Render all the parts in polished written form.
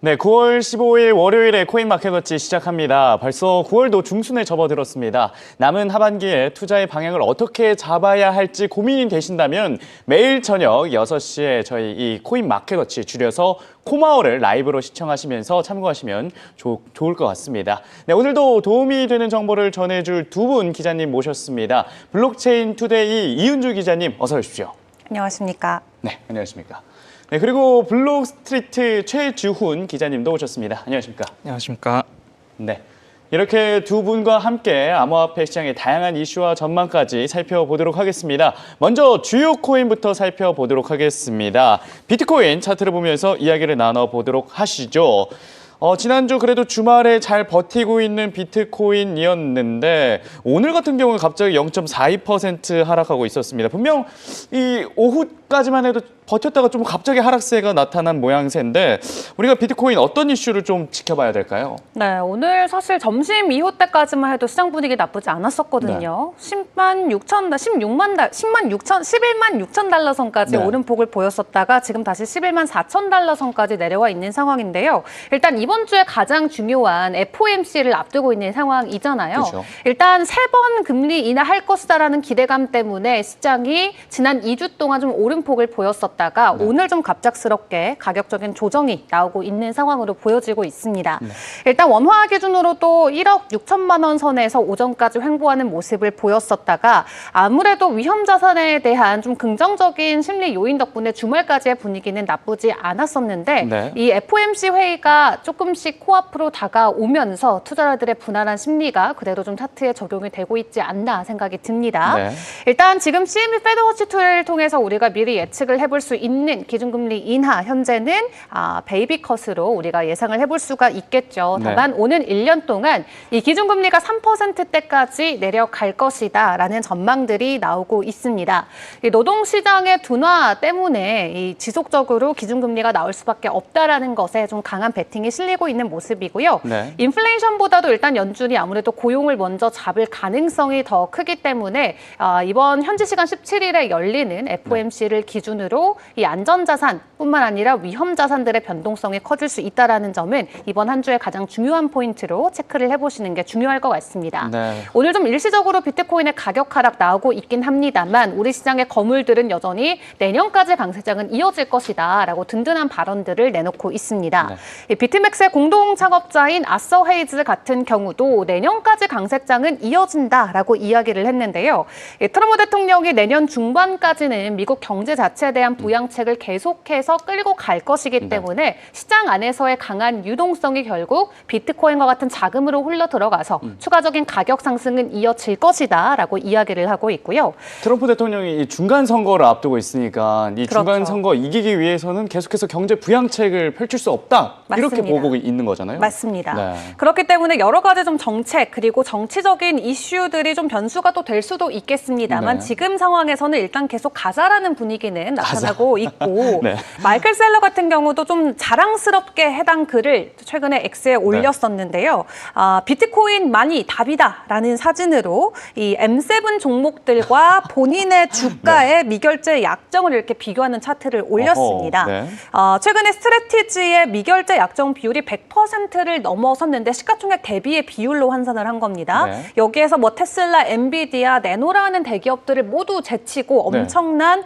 네, 9월 15일 월요일에 코인마켓워치 시작합니다. 벌써 9월도 중순에 접어들었습니다. 남은 하반기에 투자의 방향을 어떻게 잡아야 할지 고민이 되신다면 매일 저녁 6시에 저희 이 코인마켓워치 줄여서 코마오를 라이브로 시청하시면서 참고하시면 좋을 것 같습니다. 네, 오늘도 도움이 되는 정보를 전해줄 두 분 기자님 모셨습니다. 블록체인 투데이 이은주 기자님 어서 오십시오. 안녕하십니까. 네, 안녕하십니까. 네, 그리고 블록스트리트 최주훈 기자님도 오셨습니다. 안녕하십니까? 안녕하십니까? 네, 이렇게 두 분과 함께 암호화폐 시장의 다양한 이슈와 전망까지 살펴보도록 하겠습니다. 먼저 주요 코인부터 살펴보도록 하겠습니다. 비트코인 차트를 보면서 이야기를 나눠보도록 하시죠. 지난주 그래도 주말에 잘 버티고 있는 비트코인이었는데 오늘 같은 경우는 갑자기 0.42% 하락하고 있었습니다. 분명 이 오후까지만 해도 버텼다가 좀 갑자기 하락세가 나타난 모양새인데 우리가 비트코인 어떤 이슈를 좀 지켜봐야 될까요? 네, 오늘 사실 점심 이후 때까지만 해도 시장 분위기 나쁘지 않았었거든요. 네. 11만 6천 달러 선까지 네. 오름폭을 보였었다가 지금 다시 11만 4천 달러 선까지 내려와 있는 상황인데요. 일단 이번 주에 가장 중요한 FOMC를 앞두고 있는 상황이잖아요. 그렇죠. 일단 3번 금리 인하할 것이다라는 기대감 때문에 시장이 지난 2주 동안 좀 오름폭을 보였었다가 네. 오늘 좀 갑작스럽게 가격적인 조정이 나오고 있는 상황으로 보여지고 있습니다. 네. 일단 원화 기준으로도 1억 6천만 원 선에서 오전까지 횡보하는 모습을 보였었다가 아무래도 위험 자산에 대한 좀 긍정적인 심리 요인 덕분에 주말까지의 분위기는 나쁘지 않았었는데 네. 이 FOMC 회의가 조금씩 코앞으로 다가오면서 투자자들의 불안한 심리가 그래도 좀 차트에 적용이 되고 있지 않나 생각이 듭니다. 네. 일단 지금 CME 패드워치 툴을 통해서 우리가 미리 예측을 해볼 수 있는 기준금리 인하 현재는 베이비컷으로 우리가 예상을 해볼 수가 있겠죠. 다만 오는 1년 동안 이 기준금리가 3%대까지 내려갈 것이다라는 전망들이 나오고 있습니다. 이 노동시장의 둔화 때문에 이 지속적으로 기준금리가 나올 수밖에 없다라는 것에 좀 강한 베팅이 실리고 있는 모습이고요. 네. 인플레이션보다도 일단 연준이 아무래도 고용을 먼저 잡을 가능성이 더 크기 때문에 이번 현지 시간 17일에 열리는 FOMC를 기준으로 이 안전자산뿐만 아니라 위험자산들의 변동성이 커질 수 있다는 점은 이번 한 주의 가장 중요한 포인트로 체크를 해보시는 게 중요할 것 같습니다. 네. 오늘 좀 일시적으로 비트코인의 가격 하락 나오고 있긴 합니다만 우리 시장의 거물들은 여전히 내년까지 강세장은 이어질 것이다 라고 든든한 발언들을 내놓고 있습니다. 네. 이 비트맥스의 공동 창업자인 아서 헤이즈 같은 경우도 내년까지 강세장은 이어진다라고 이야기를 했는데요. 트럼프 대통령이 내년 중반까지는 미국 경제 자체에 대한 부양책을 계속해서 끌고 갈 것이기 때문에 시장 안에서의 강한 유동성이 결국 비트코인과 같은 자금으로 흘러 들어가서 추가적인 가격 상승은 이어질 것이다라고 이야기를 하고 있고요. 트럼프 대통령이 이 중간 선거를 앞두고 있으니까 이 그렇죠. 중간 선거 이기기 위해서는 계속해서 경제 부양책을 펼칠 수 없다. 이렇게 맞습니다. 보고 있는 거잖아요. 맞습니다. 네. 그렇기 때문에 여러 가지 좀 정책 그리고 정치적인 이슈들이 좀 변수가 또 될 수도 있겠습니다만 네. 지금 상황에서는 일단 계속 가자라는 분위기는 나타나고 있고 네. 마이클 셀러 같은 경우도 좀 자랑스럽게 해당 글을 최근에 X에 올렸었는데요. 비트코인만이 답이다라는 사진으로 이 M7 종목들과 본인의 주가의 미결제 약정을 이렇게 비교하는 차트를 올렸습니다. 어허, 네. 최근에 스트래티지의 미결제 약정 비율이 100%를 넘어섰는데 시가총액 대비의 비율로 환산을 한 겁니다. 네. 여기에서 뭐 테슬라, 엔비디아, 네노라는 대기업들을 모두 제치고 네. 엄청난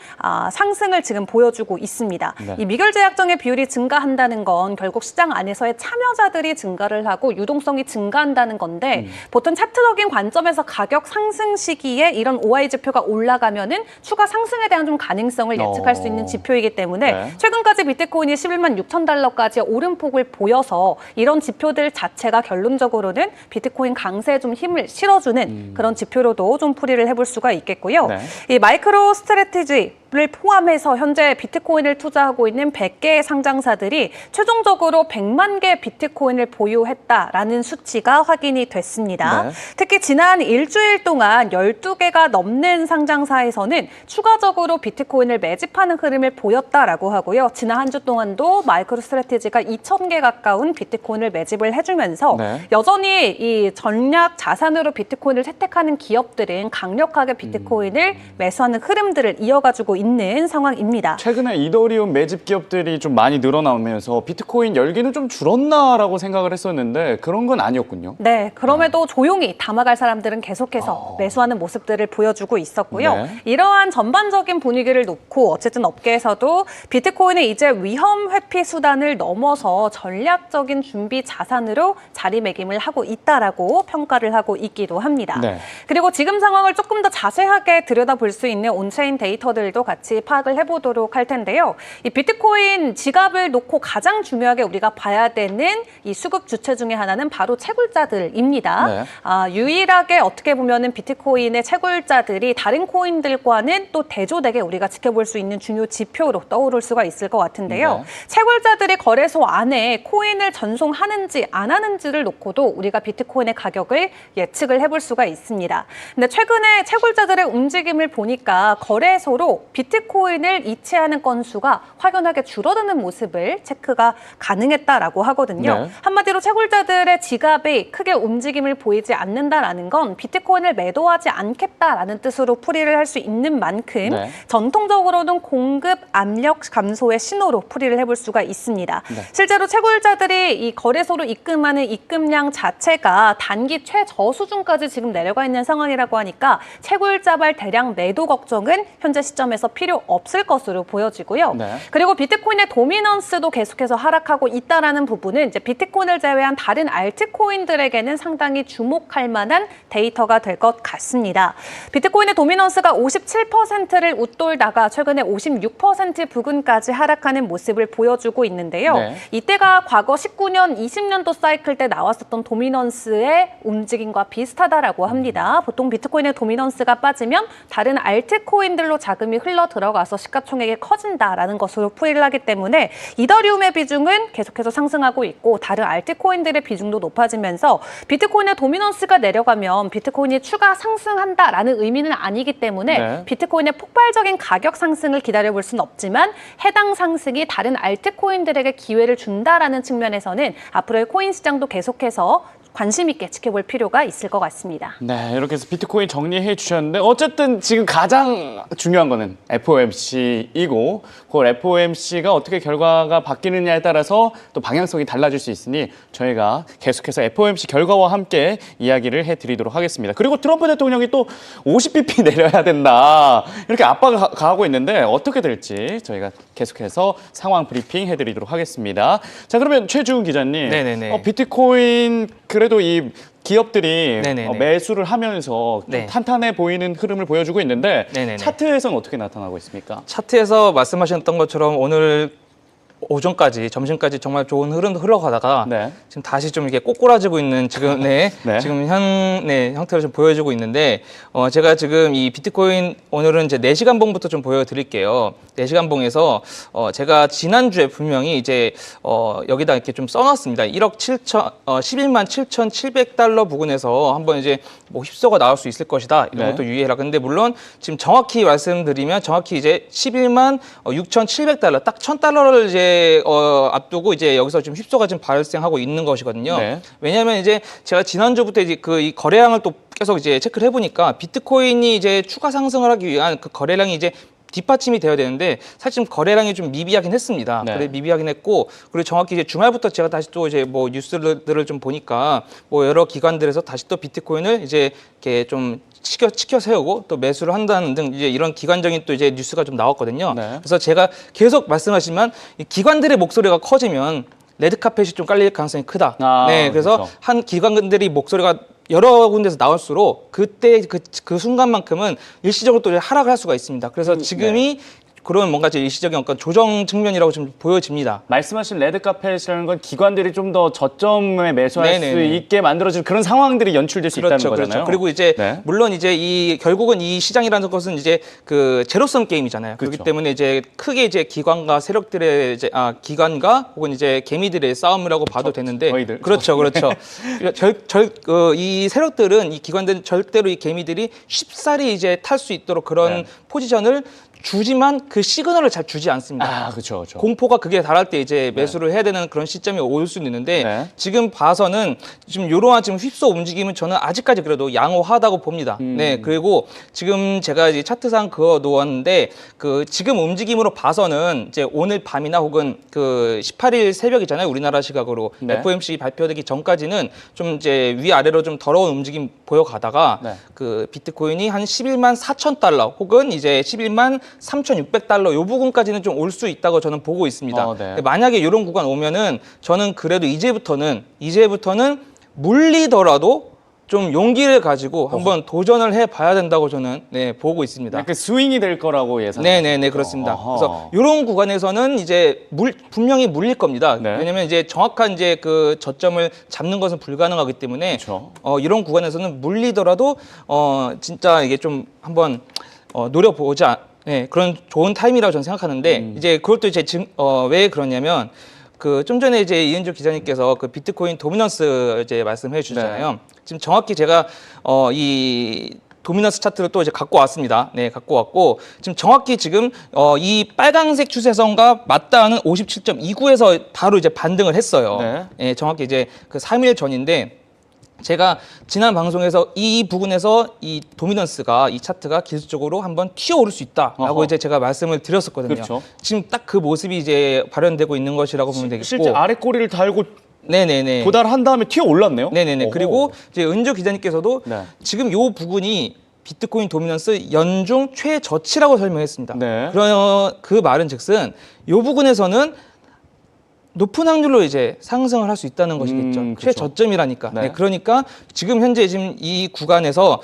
상승을 지금 보여주고 있습니다. 네. 이 미결제 약정의 비율이 증가한다는 건 결국 시장 안에서의 참여자들이 증가를 하고 유동성이 증가한다는 건데 보통 차트적인 관점에서 가격 상승 시기에 이런 OI 지표가 올라가면은 추가 상승에 대한 좀 가능성을 예측할 수 있는 지표이기 때문에 네. 최근까지 비트코인이 11만 6천 달러까지 오름폭을 보여서 이런 지표들 자체가 결론적으로는 비트코인 강세에 좀 힘을 실어주는 그런 지표로도 좀 풀이를 해볼 수가 있겠고요. 네. 이 마이크로 스트래티지 를 포함해서 현재 비트코인을 투자하고 있는 100개의 상장사들이 최종적으로 100만 개 비트코인을 보유했다라는 수치가 확인이 됐습니다. 네. 특히 지난 일주일 동안 12개가 넘는 상장사에서는 추가적으로 비트코인을 매집하는 흐름을 보였다라고 하고요. 지난 한 주 동안도 마이크로스트래티지가 2,000개 가까운 비트코인을 매집을 해주면서 네. 여전히 이 전략 자산으로 비트코인을 채택하는 기업들은 강력하게 비트코인을 매수하는 흐름들을 이어가지고 있는 상황입니다. 최근에 이더리움 매집 기업들이 좀 많이 늘어나면서 비트코인 열기는 좀 줄었나라고 생각을 했었는데 그런 건 아니었군요. 네, 그럼에도 조용히 담아갈 사람들은 계속해서 매수하는 모습들을 보여주고 있었고요. 네. 이러한 전반적인 분위기를 놓고 어쨌든 업계에서도 비트코인의 이제 위험 회피 수단을 넘어서 전략적인 준비 자산으로 자리매김을 하고 있다라고 평가를 하고 있기도 합니다. 네. 그리고 지금 상황을 조금 더 자세하게 들여다볼 수 있는 온체인 데이터들도 같이 파악을 해보도록 할 텐데요. 이 비트코인 지갑을 놓고 가장 중요하게 우리가 봐야 되는 이 수급 주체 중에 하나는 바로 채굴자들입니다. 네. 유일하게 어떻게 보면은 비트코인의 채굴자들이 다른 코인들과는 또 대조되게 우리가 지켜볼 수 있는 중요 지표로 떠오를 수가 있을 것 같은데요. 네. 채굴자들이 거래소 안에 코인을 전송하는지 안 하는지를 놓고도 우리가 비트코인의 가격을 예측을 해볼 수가 있습니다. 근데 최근에 채굴자들의 움직임을 보니까 거래소로 비트코인을 이체하는 건수가 확연하게 줄어드는 모습을 체크가 가능했다라고 하거든요. 네. 한마디로 채굴자들의 지갑이 크게 움직임을 보이지 않는다라는 건 비트코인을 매도하지 않겠다라는 뜻으로 풀이를 할 수 있는 만큼 네. 전통적으로는 공급 압력 감소의 신호로 풀이를 해볼 수가 있습니다. 네. 실제로 채굴자들이 이 거래소로 입금하는 입금량 자체가 단기 최저 수준까지 지금 내려가 있는 상황이라고 하니까 채굴자발 대량 매도 걱정은 현재 시점에서 필요 없을 것으로 보여지고요. 네. 그리고 비트코인의 도미넌스도 계속해서 하락하고 있다라는 부분은 이제 비트코인을 제외한 다른 알트코인들에게는 상당히 주목할 만한 데이터가 될 것 같습니다. 비트코인의 도미넌스가 57%를 웃돌다가 최근에 56% 부근까지 하락하는 모습을 보여주고 있는데요. 네. 이때가 과거 19년, 20년도 사이클 때 나왔었던 도미넌스의 움직임과 비슷하다라고 합니다. 보통 비트코인의 도미넌스가 빠지면 다른 알트코인들로 자금이 흘러 들어가서 시가총액이 커진다라는 것으로 풀이를 하기 때문에 이더리움의 비중은 계속해서 상승하고 있고 다른 알트코인들의 비중도 높아지면서 비트코인의 도미넌스가 내려가면 비트코인이 추가 상승한다라는 의미는 아니기 때문에 네. 비트코인의 폭발적인 가격 상승을 기다려볼 수는 없지만 해당 상승이 다른 알트코인들에게 기회를 준다라는 측면에서는 앞으로의 코인 시장도 계속해서 관심 있게 지켜볼 필요가 있을 것 같습니다. 네, 이렇게 해서 비트코인 정리해 주셨는데 어쨌든 지금 가장 중요한 거는 FOMC이고 그 FOMC가 어떻게 결과가 바뀌느냐에 따라서 또 방향성이 달라질 수 있으니 저희가 계속해서 FOMC 결과와 함께 이야기를 해드리도록 하겠습니다. 그리고 트럼프 대통령이 또 50bp 내려야 된다 이렇게 압박을 가하고 있는데 어떻게 될지 저희가 계속해서 상황 브리핑 해드리도록 하겠습니다. 자, 그러면 최주은 기자님, 네네네. 비트코인 그래도 이 기업들이 네네네. 매수를 하면서 좀 네. 탄탄해 보이는 흐름을 보여주고 있는데 네네네. 차트에서는 어떻게 나타나고 있습니까? 차트에서 말씀하셨던 것처럼 오늘 오전까지 점심까지 정말 좋은 흐름 흘러가다가 네. 지금 다시 좀 이렇게 꼬꾸라지고 있는 지금 네. 지금 형태를 좀 보여주고 있는데 제가 지금 이 비트코인 오늘은 이제 4시간 봉부터 좀 보여드릴게요. 4시간 봉에서 제가 지난주에 분명히 이제 여기다 이렇게 좀 써놨습니다. 11만 7,700달러 부근에서 한번 이제 뭐 휩소가 나올 수 있을 것이다 이런 네. 것도 유의해라. 근데 물론 지금 정확히 말씀드리면 정확히 이제 11만 6,700달러 딱 1,000달러를 이제 앞두고 이제 여기서 지금 휩소가 지금 발생하고 있는 것이거든요. 네. 왜냐하면 이제 제가 지난주부터 이제 이 거래량을 또 계속 이제 체크를 해보니까 비트코인이 이제 추가 상승을 하기 위한 그 거래량이 이제 뒷받침이 되어야 되는데 사실 좀 거래량이 좀 미비하긴 했습니다. 네. 그래 미비하긴 했고 그리고 정확히 이제 주말부터 제가 다시 또 이제 뭐 뉴스들을 좀 보니까 뭐 여러 기관들에서 다시 또 비트코인을 이제 이렇게 좀 치켜 세우고 또 매수를 한다는 등 이제 이런 기관적인 또 이제 뉴스가 좀 나왔거든요. 네. 그래서 제가 계속 말씀하시지만 이 기관들의 목소리가 커지면 레드카펫이 좀 깔릴 가능성이 크다. 네, 그래서 그렇죠. 한 기관들이 목소리가 여러 군데서 나올수록 그때 그 순간만큼은 일시적으로 또 하락을 할 수가 있습니다. 그래서 지금이 그런 뭔가 일시적인 어떤 조정 측면이라고 좀 보여집니다. 말씀하신 레드카펫이라는 건 기관들이 좀 더 저점에 매수할 네네네. 수 있게 만들어질 그런 상황들이 연출될 수 있다는 거잖아요. 그렇죠. 그리고 이제 네. 물론 이제 결국은 이 시장이라는 것은 이제 그 제로섬 게임이잖아요. 그렇기 그렇죠. 때문에 이제 크게 이제 기관과 세력들의 이제 기관과 혹은 이제 개미들의 싸움이라고 봐도 되는데 저희들. 그렇죠. 이 세력들은 이 기관들은 절대로 이 개미들이 쉽사리 이제 탈 수 있도록 그런 네. 포지션을 주지만 그 시그널을 잘 주지 않습니다. 아, 그렇죠. 그렇죠. 공포가 극에 달할 때 이제 매수를 해야 되는 그런 시점이 올 수는 있는데 네. 지금 봐서는 지금 이러한 지금 휩쓸어 움직임은 저는 아직까지 그래도 양호하다고 봅니다. 네, 그리고 지금 제가 이제 차트상 그어 놓았는데 그 지금 움직임으로 봐서는 이제 오늘 밤이나 혹은 그 18일 새벽이잖아요. 우리나라 시각으로 네. FOMC 발표되기 전까지는 좀 이제 위아래로 좀 더러운 움직임 보여가다가 네. 그 비트코인이 한 11만 4천 달러 혹은 이제 11만 3,600달러 요 부분까지는 좀 올 수 있다고 저는 보고 있습니다. 네. 근데 만약에 이런 구간 오면은 저는 그래도 이제부터는 물리더라도 좀 용기를 가지고 한번 도전을 해봐야 된다고 저는 네, 보고 있습니다. 약간 스윙이 될 거라고 예상. 네네네 그렇습니다. 어허. 그래서 이런 구간에서는 이제 분명히 물릴 겁니다. 네. 왜냐면 이제 정확한 이제 그 저점을 잡는 것은 불가능하기 때문에 그렇죠. 이런 구간에서는 물리더라도 진짜 이게 좀 한번 노려보자. 네, 그런 좋은 타임이라고 저는 생각하는데 이제 그것도 이제 왜 그러냐면 그 좀 전에 이제 이은주 기자님께서 그 비트코인 도미넌스 이제 말씀해 주셨잖아요. 네. 지금 정확히 제가 이 도미넌스 차트를 또 이제 갖고 왔습니다. 네, 갖고 왔고 지금 정확히 지금 이 빨강색 추세선과 맞닿는 57.29에서 바로 이제 반등을 했어요. 네. 네, 정확히 이제 그 3일 전인데 제가 지난 방송에서 이 부분에서 이 도미넌스가 이 차트가 기술적으로 한번 튀어오를 수 있다라고 어허. 이제 제가 말씀을 드렸었거든요. 그렇죠. 지금 딱 그 모습이 이제 발현되고 있는 것이라고 보면 되겠고. 실제 아래 꼬리를 달고 네네네. 도달한 다음에 튀어 올랐네요. 네네네. 어허. 그리고 이제 은주 기자님께서도 네. 지금 요 부분이 비트코인 도미넌스 연중 최저치라고 설명했습니다. 네. 그런 그 말은 즉슨 요 부분에서는 높은 확률로 이제 상승을 할 수 있다는 것이겠죠. 그렇죠. 최저점이라니까. 네. 네, 그러니까 지금 현재 지금 이 구간에서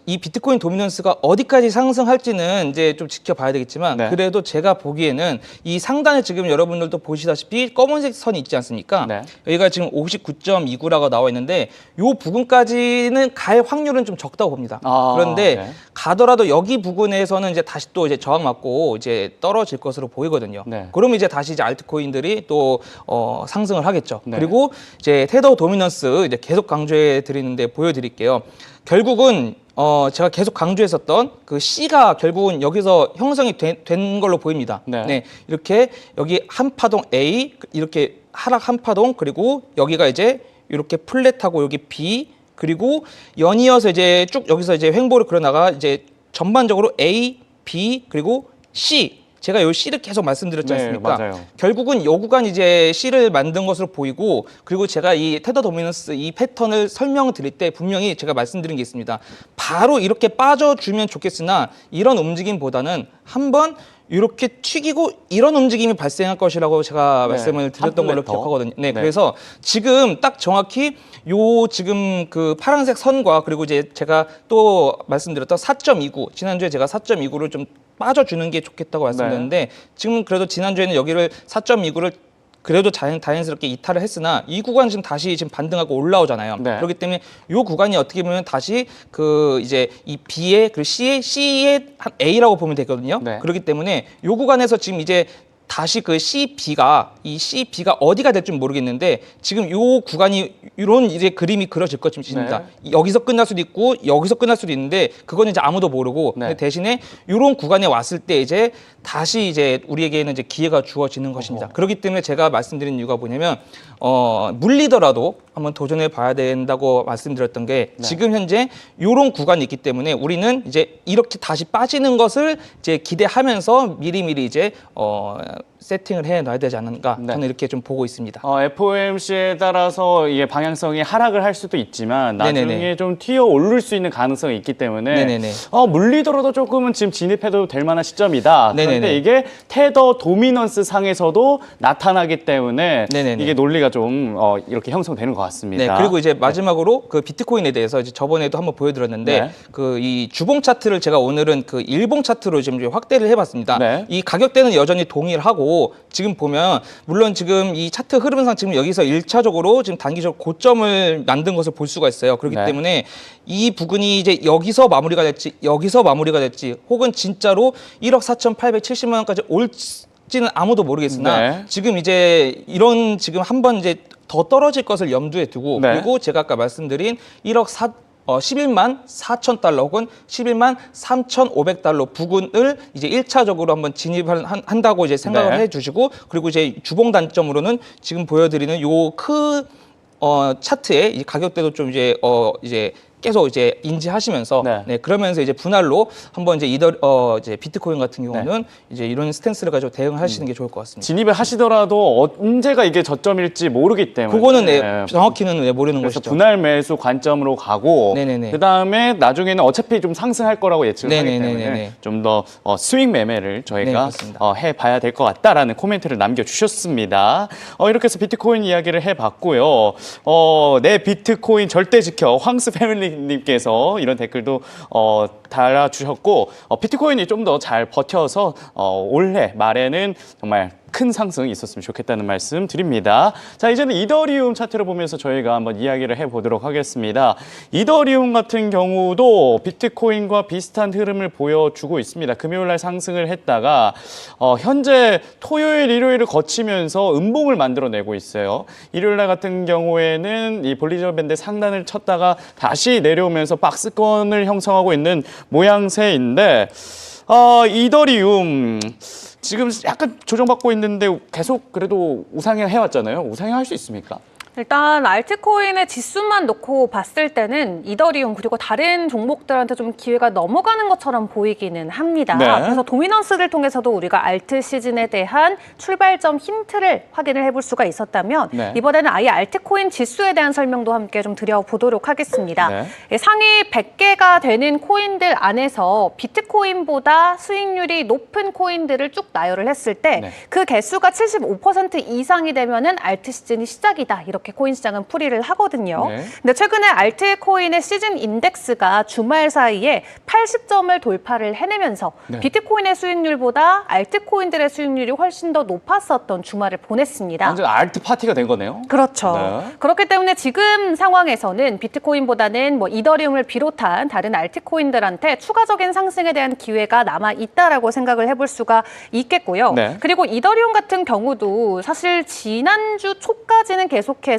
이 비트코인 도미넌스가 어디까지 상승할지는 이제 좀 지켜봐야 되겠지만 네. 그래도 제가 보기에는 이 상단에 지금 여러분들도 보시다시피 검은색 선이 있지 않습니까? 네. 여기가 지금 59.29라고 나와 있는데 요 부분까지는 갈 확률은 좀 적다고 봅니다. 아, 그런데 네. 가더라도 여기 부분에서는 이제 다시 또 이제 저항 맞고 이제 떨어질 것으로 보이거든요. 네. 그러면 이제 다시 이제 알트코인들이 또 상승을 하겠죠. 네. 그리고 이제 테더 도미넌스 이제 계속 강조해 드리는데 보여드릴게요. 결국은 제가 계속 강조했었던 그 C가 결국은 여기서 형성이 된 걸로 보입니다. 네. 이렇게 여기 한 파동 A 이렇게 하락 한 파동 그리고 여기가 이제 이렇게 플랫하고 여기 B 그리고 연이어서 이제 쭉 여기서 이제 횡보를 그려나가 이제 전반적으로 A, B 그리고 C 제가 요 C를 계속 말씀드렸지 네, 않습니까? 맞아요. 결국은 요 구간 이제 C를 만든 것으로 보이고 그리고 제가 이 테더 도미넌스 이 패턴을 설명을 드릴 때 분명히 제가 말씀드린 게 있습니다. 바로 이렇게 빠져주면 좋겠으나 이런 움직임보다는 한번 이렇게 튀기고 이런 움직임이 발생할 것이라고 제가 네, 말씀을 드렸던 걸로 한 플랫 더. 기억하거든요. 네, 네. 그래서 지금 딱 정확히 요 지금 그 파란색 선과 그리고 이제 제가 또 말씀드렸던 4.29 지난주에 제가 4.29를 좀 빠져주는 게 좋겠다고 말씀드렸는데 지금 그래도 지난주에는 여기를 4.29를 그래도 자연스럽게 이탈을 했으나 이 구간 지금 다시 지금 반등하고 올라오잖아요. 네. 그렇기 때문에 이 구간이 어떻게 보면 다시 그 이제 이 B의 그리고 C의 한 A라고 보면 되거든요. 네. 그렇기 때문에 이 구간에서 지금 이제 다시 그 CB가 이 CB가 어디가 될지 모르겠는데 지금 요 구간이 이런 이제 그림이 그려질 것입니다. 네. 여기서 끝날 수도 있고 여기서 끝날 수도 있는데 그거는 이제 아무도 모르고 네. 근데 대신에 이런 구간에 왔을 때 이제 다시 이제 우리에게는 이제 기회가 주어지는 것입니다. 그렇기 때문에 제가 말씀드린 이유가 뭐냐면 물리더라도 한번 도전해 봐야 된다고 말씀드렸던 게 네. 지금 현재 이런 구간이 있기 때문에 우리는 이제 이렇게 다시 빠지는 것을 이제 기대하면서 미리미리 이제 세팅을 해 놔야 되지 않는가 네. 저는 이렇게 좀 보고 있습니다. FOMC에 따라서 이게 방향성이 하락을 할 수도 있지만 나중에 네네네. 좀 튀어 오를 수 있는 가능성이 있기 때문에 네네네. 물리더라도 조금은 지금 진입해도 될 만한 시점이다. 그런데 네네네. 이게 테더 도미넌스 상에서도 나타나기 때문에 네네네. 이게 논리가 좀 이렇게 형성되는 것 같습니다. 네, 그리고 이제 마지막으로 그 비트코인에 대해서 이제 저번에도 한번 보여드렸는데 네. 그 이 주봉 차트를 제가 오늘은 그 일봉 차트로 지금 확대를 해봤습니다. 네. 이 가격대는 여전히 동일하고 지금 보면 물론 지금 이 차트 흐름상 지금 여기서 1차적으로 지금 단기적으로 고점을 만든 것을 볼 수가 있어요. 그렇기 네. 때문에 이 부분이 이제 여기서 마무리가 될지 여기서 마무리가 될지 혹은 진짜로 1억 4,870만 원까지 올지는 아무도 모르겠으나 네. 지금 이제 이런 지금 한번 이제 더 떨어질 것을 염두에 두고 네. 그리고 제가 아까 말씀드린 1억 11만 4천 달러 혹은 11만 3,500달러 부근을 이제 1차적으로 한번 진입한다고 이제 생각을 네. 해주시고, 그리고 이제 주봉 단점으로는 지금 보여드리는 요 차트의 이 가격대도 좀 이제 계속 이제 인지하시면서 네. 그러면서 이제 분할로 한번 이제 이제 비트코인 같은 경우는 이제 이런 스탠스를 가지고 대응하시는 게 좋을 것 같습니다. 진입을 하시더라도 언제가 이게 저점일지 모르기 때문에 그거는 정확히는 모르는 그래서 것이죠. 분할 매수 관점으로 가고 네네네. 그다음에 나중에는 어차피 좀 상승할 거라고 예측을 하기 네네네네네. 때문에 좀 더 스윙 매매를 네, 저희가 맞습니다. 해봐야 될 것 같다라는 코멘트를 남겨주셨습니다. 이렇게 해서 비트코인 이야기를 해봤고요. 내 비트코인 절대 지켜 황스 패밀리님께서 이런 댓글도 달아주셨고 비트코인이 좀 더 잘 버텨서 올해 말에는 정말 큰 상승이 있었으면 좋겠다는 말씀 드립니다. 자, 이제는 이더리움 차트를 보면서 저희가 한번 이야기를 해보도록 하겠습니다. 이더리움 같은 경우도 비트코인과 비슷한 흐름을 보여주고 있습니다. 금요일 날 상승을 했다가 현재 토요일, 일요일을 거치면서 음봉을 만들어내고 있어요. 일요일 날 같은 경우에는 이 볼리저 밴드 상단을 쳤다가 다시 내려오면서 박스권을 형성하고 있는 모양새인데 이더리움 지금 약간 조정받고 있는데 계속 그래도 우상향 해왔잖아요. 우상향 할 수 있습니까? 일단 알트코인의 지수만 놓고 봤을 때는 이더리움 그리고 다른 종목들한테 좀 기회가 넘어가는 것처럼 보이기는 합니다. 네. 그래서 도미넌스를 통해서도 우리가 알트 시즌에 대한 출발점 힌트를 확인을 해볼 수가 있었다면 네. 이번에는 아예 알트코인 지수에 대한 설명도 함께 좀 드려보도록 하겠습니다. 네. 상위 100개가 되는 코인들 안에서 비트코인보다 수익률이 높은 코인들을 쭉 나열을 했을 때 그 네. 개수가 75% 이상이 되면은 알트 시즌이 시작이다. 이렇게 코인 시장은 풀이를 하거든요. 네. 근데 최근에 알트코인의 시즌 인덱스가 주말 사이에 80점을 돌파를 해내면서 네. 비트코인의 수익률보다 알트코인들의 수익률이 훨씬 더 높았었던 주말을 보냈습니다. 완전 알트 파티가 된 거네요. 그렇죠. 네. 그렇기 때문에 지금 상황에서는 비트코인보다는 뭐 이더리움을 비롯한 다른 알트코인들한테 추가적인 상승에 대한 기회가 남아 있다라고 생각을 해볼 수가 있겠고요. 네. 그리고 이더리움 같은 경우도 사실 지난주 초까지는 계속해서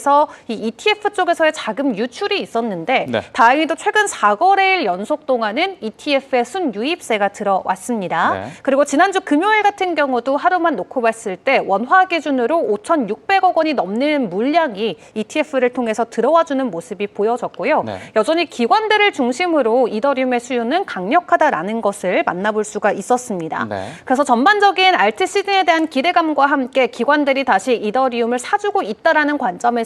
이 ETF 쪽에서의 자금 유출이 있었는데 네. 다행히도 최근 4거래일 연속 동안은 ETF의 순유입세가 들어왔습니다. 네. 그리고 지난주 금요일 같은 경우도 하루만 놓고 봤을 때 원화 기준으로 5,600억 원이 넘는 물량이 ETF를 통해서 들어와주는 모습이 보여졌고요. 네. 여전히 기관들을 중심으로 이더리움의 수요는 강력하다라는 것을 만나볼 수가 있었습니다. 네. 그래서 전반적인 알트 시즌에 대한 기대감과 함께 기관들이 다시 이더리움을 사주고 있다라는 관점에서는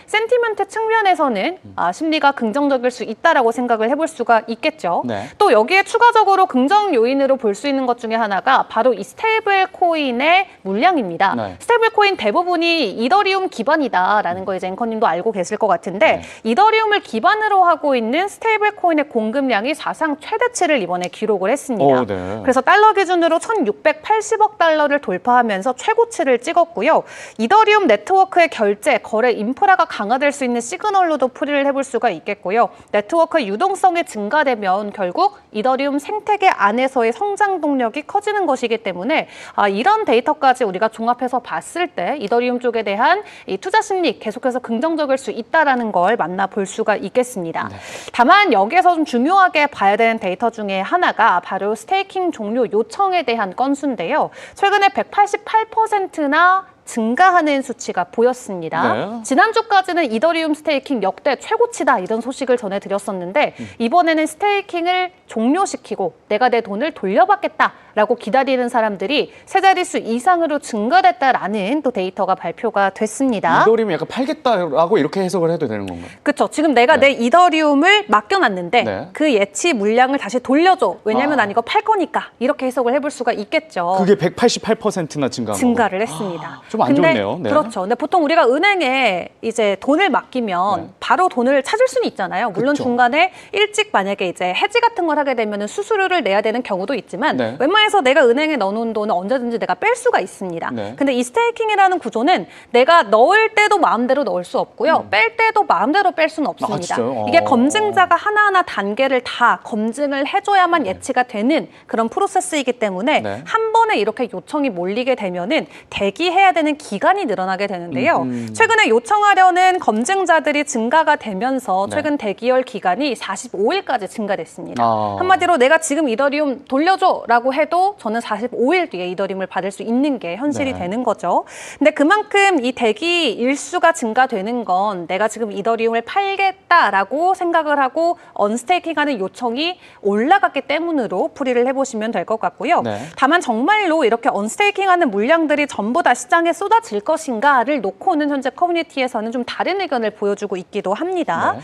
센티멘트 측면에서는 심리가 긍정적일 수 있다라고 생각을 해볼 수가 있겠죠. 네. 또 여기에 추가적으로 긍정 요인으로 볼 수 있는 것 중에 하나가 바로 이 스테이블 코인의 물량입니다. 네. 스테이블 코인 대부분이 이더리움 기반이다라는 거 이제 앵커님도 알고 계실 것 같은데 이더리움을 기반으로 하고 있는 스테이블 코인의 공급량이 사상 최대치를 이번에 기록을 했습니다. 네. 그래서 달러 기준으로 1,680억 달러를 돌파하면서 최고치를 찍었고요. 이더리움 네트워크의 결제, 거래 인프라가 강화될 수 있는 시그널로도 풀이를 해볼 수가 있겠고요. 네트워크의 유동성이 증가되면 결국 이더리움 생태계 안에서의 성장 동력이 커지는 것이기 때문에 이런 데이터까지 우리가 종합해서 봤을 때 이더리움 쪽에 대한 이 투자 심리 계속해서 긍정적일 수 있다라는 걸 만나볼 수가 있겠습니다. 네. 다만 여기에서 좀 중요하게 봐야 되는 데이터 중에 하나가 바로 스테이킹 종료 요청에 대한 건수인데요. 최근에 188%나 증가하는 수치가 보였습니다. 네. 지난주까지는 이더리움 스테이킹 역대 최고치다 이런 소식을 전해드렸었는데 이번에는 스테이킹을 종료시키고 내가 내 돈을 돌려받겠다라고 기다리는 사람들이 세 자릿수 이상으로 증가됐다라는 또 데이터가 발표가 됐습니다. 이더리움 약간 팔겠다라고 이렇게 해석을 해도 되는 건가요? 그렇죠. 지금 내가 내 이더리움을 맡겨놨는데 네. 그 예치 물량을 다시 돌려줘. 왜냐면 난 이거 팔 거니까. 이렇게 해석을 해볼 수가 있겠죠. 그게 188%나 증가한 증가를 했습니다. 좀 안 좋네요. 네. 그렇죠. 근데 보통 우리가 은행에 이제 돈을 맡기면 네. 바로 돈을 찾을 수는 있잖아요. 물론 그쵸. 중간에 일찍 만약에 이제 해지 같은 걸 하게 되면 수수료를 내야 되는 경우도 있지만 네. 웬만해서 내가 은행에 넣어놓은 돈은 언제든지 내가 뺄 수가 있습니다. 네. 근데 이 스테이킹이라는 구조는 내가 넣을 때도 마음대로 넣을 수 없고요. 뺄 때도 마음대로 뺄 수는 없습니다. 진짜요? 이게 검증자가 하나하나 단계를 다 검증을 해줘야만 예치가 되는 그런 프로세스이기 때문에 네. 한 번에 이렇게 요청이 몰리게 되면은 대기해야 되는 기간이 늘어나게 되는데요. 최근에 요청하려는 검증자들이 증가가 되면서 최근 대기열 기간이 45일까지 증가됐습니다. 한마디로 내가 지금 이더리움 돌려줘라고 해도 저는 45일 뒤에 이더리움을 받을 수 있는 게 현실이 되는 거죠. 근데 그만큼 이 대기 일수가 증가되는 건 내가 지금 이더리움을 팔겠다라고 생각을 하고 언스테이킹하는 요청이 올라갔기 때문으로 풀이를 해보시면 될 것 같고요. 다만 정말로 이렇게 언스테이킹하는 물량들이 전부 다 시장에 쏟아질 것인가를 놓고는 현재 커뮤니티에서는 좀 다른 의견을 보여주고 있기도 합니다.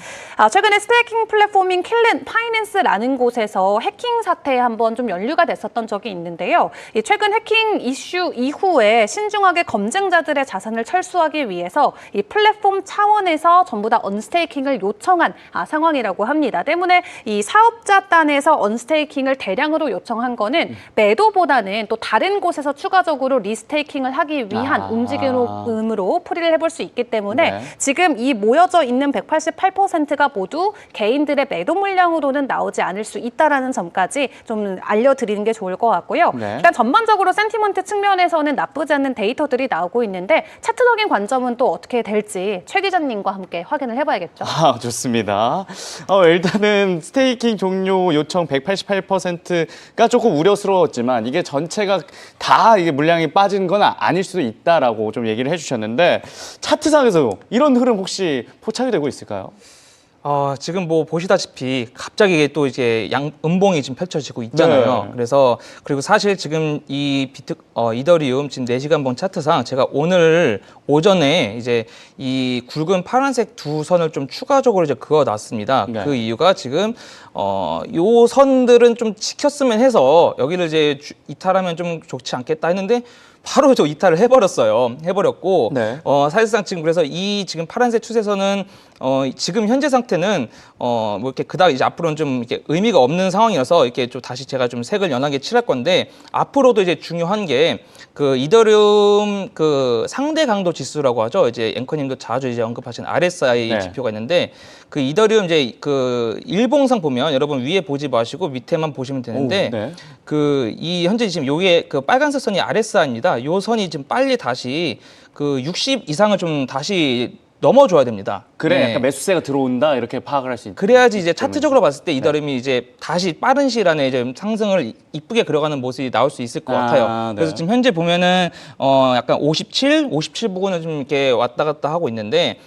최근에 스테이킹 플랫폼인 킬렌 파이낸스라는 곳에서 해킹 사태에 한번 좀 연루가 됐었던 적이 있는데요. 이 최근 해킹 이슈 이후에 신중하게 검증자들의 자산을 철수하기 위해서 이 플랫폼 차원에서 전부 다 언스테이킹을 요청한 상황이라고 합니다. 때문에 이 사업자 단에서 언스테이킹을 대량으로 요청한 거는 매도보다는 또 다른 곳에서 추가적으로 리스테이킹을 하기 위한 움직임으로 풀이를 해볼 수 있기 때문에 지금 이 모여져 있는 188%가 모두 개인들의 매도 물량으로는 나오지 않을 수 있다는 점까지 좀 알려드리는 게 좋을 것 같고요. 일단 전반적으로 센티먼트 측면에서는 나쁘지 않는 데이터들이 나오고 있는데 차트적인 관점은 또 어떻게 될지 최 기자님과 함께 확인을 해봐야겠죠. 좋습니다. 일단은 스테이킹 종료 요청 188%가 조금 우려스러웠지만 이게 전체가 다 이게 물량이 빠진 건 아닐 수도 있다라고 좀 얘기를 해주셨는데 차트상에서 이런 흐름 혹시 포착이 되고 있을까요? 지금 뭐 보시다시피 갑자기 또 이제 음봉이 지금 펼쳐지고 있잖아요. 그리고 사실 지금 이 이더리움 지금 4시간 봉 차트상 제가 오늘 오전에 이제 이 굵은 파란색 두 선을 좀 추가적으로 이제 그어놨습니다. 그 이유가 지금 요 선들은 좀 지켰으면 해서 여기를 이제 이탈하면 좀 좋지 않겠다 했는데 바로 저 이탈을 해버렸고 사실상 지금 그래서 이 지금 파란색 추세선은 지금 현재 상태는 뭐 이렇게 그닥 이제 앞으로는 좀 이렇게 의미가 없는 상황이어서 이렇게 좀 다시 제가 좀 색을 연하게 칠할 건데 앞으로도 이제 중요한 게 그 이더리움 그 상대 강도 지수라고 하죠. 이제 앵커님도 자주 이제 언급하신 RSI 지표가 있는데 그 이더리움 이제 그 일봉상 보면 여러분 위에 보지 마시고 밑에만 보시면 되는데 그 이 현재 지금 요게 그 빨간색 선이 RSI입니다. 요 선이 지금 빨리 다시 그 60 이상을 좀 다시 넘어줘야 됩니다. 그래 약간 매수세가 들어온다 이렇게 파악을 할 수 있는. 그래야지 이제 차트적으로 봤을 때 이더리움이 이제 다시 빠른 시일 안에 이제 상승을 이쁘게 그려가는 모습이 나올 수 있을 것 같아요. 그래서 지금 현재 보면은 약간 57 부근을 좀 이렇게 왔다 갔다 하고 있는데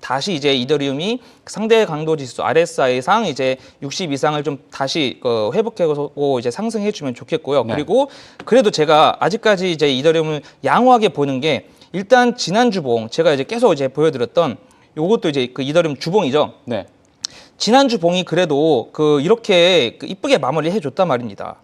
다시 이제 이더리움이 상대 강도 지수 RSI상 이제 60 이상을 좀 다시 회복하고 이제 상승해주면 좋겠고요. 그리고 그래도 제가 아직까지 이제 이더리움을 양호하게 보는 게 일단 지난 주봉 제가 이제 계속 이제 보여드렸던 요것도 이제 그 이더리움 주봉이죠. 지난주 봉이 그래도 이렇게 이쁘게 마무리해 줬단 말입니다.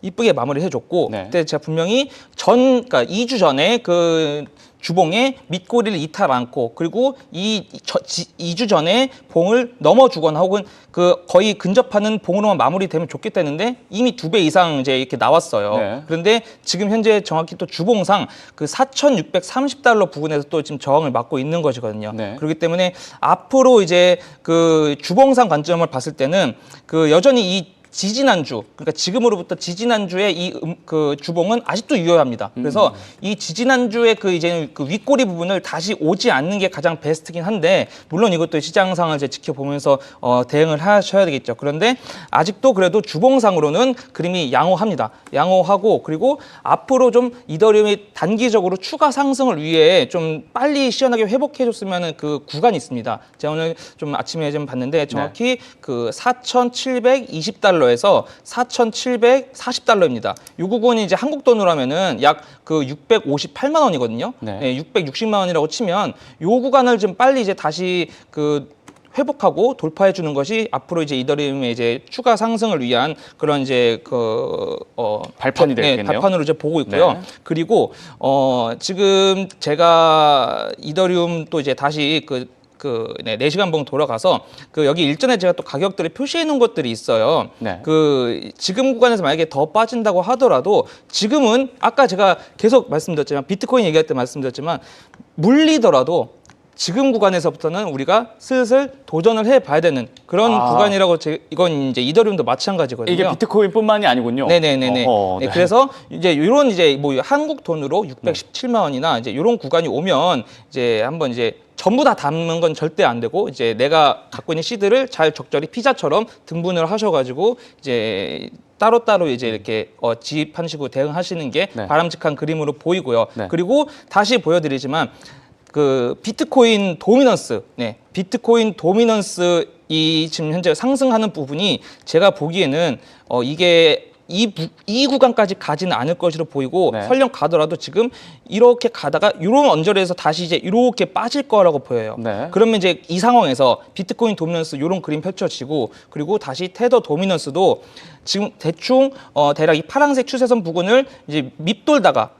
이쁘게 마무리해 줬고 그때 제가 분명히 그러니까 2주 전에 그 주봉에 밑꼬리를 이탈 않고 그리고 2주 전에 봉을 넘어주거나 혹은 그 거의 근접하는 봉으로만 마무리되면 좋겠다 했는데 이미 2배 이상 이제 이렇게 나왔어요. 그런데 지금 현재 정확히 또 주봉상 그 4,630달러 부근에서 또 지금 저항을 맞고 있는 것이거든요. 그렇기 때문에 앞으로 이제 그 주봉상 관점을 봤을 때는 그 여전히 이 지지난주, 그러니까 지금으로부터 지지난주에 그 주봉은 아직도 유효합니다. 그래서 이 지지난주에 이제 그 윗꼬리 부분을 다시 오지 않는 게 가장 베스트긴 한데, 물론 이것도 시장 상황을 이제 지켜보면서 대응을 하셔야 되겠죠. 그런데 아직도 그래도 주봉상으로는 그림이 양호합니다. 양호하고, 그리고 앞으로 좀 이더리움이 단기적으로 추가 상승을 위해 좀 빨리 시원하게 회복해줬으면 그 구간이 있습니다. 제가 오늘 좀 아침에 좀 봤는데 정확히 그 4,720달러에서 4,740달러입니다. 이 부분이 이제 한국 돈으로 하면은 약 그 658만 원이거든요. 660만 원이라고 치면 이 구간을 좀 빨리 이제 다시 그 회복하고 돌파해 주는 것이 앞으로 이제 이더리움의 이제 추가 상승을 위한 그런 이제 발판이 되겠네요. 발판으로 이제 보고 있고요. 그리고 지금 제가 이더리움 또 이제 다시 4시간 봉 돌아가서 여기 일전에 제가 또 가격들을 표시해 놓은 것들이 있어요. 지금 구간에서 만약에 더 빠진다고 하더라도 지금은 아까 제가 계속 말씀드렸지만 비트코인 얘기할 때 말씀드렸지만 물리더라도 지금 구간에서부터는 우리가 슬슬 도전을 해봐야 되는 그런 구간이라고 이건 이제 이더리움도 마찬가지거든요. 이게 비트코인뿐만이 아니군요. 네네네네. 어허, 네, 네. 그래서 이제 이런 이제 뭐 한국 돈으로 617만 원이나 이제 이런 구간이 오면 이제 한번 이제 전부 다 담는 건 절대 안 되고 이제 내가 갖고 있는 시드를 잘 적절히 피자처럼 등분을 하셔가지고 이제 따로따로 이제 이렇게 지입하는 식으로 대응하시는 게 네. 바람직한 그림으로 보이고요. 네. 그리고 다시 보여드리지만 그 비트코인 도미넌스, 비트코인 도미넌스 이 지금 현재 상승하는 부분이 제가 보기에는 이게 이 구간까지 가지는 않을 것으로 보이고 네. 설령 가더라도 지금 이렇게 가다가 이런 언저리에서 다시 이제 이렇게 빠질 거라고 보여요. 네. 그러면 이제 이 상황에서 비트코인 도미넌스 이런 그림 펼쳐지고 그리고 다시 테더 도미넌스도 지금 대충 대략 이 파란색 추세선 부근을 이제 밑돌다가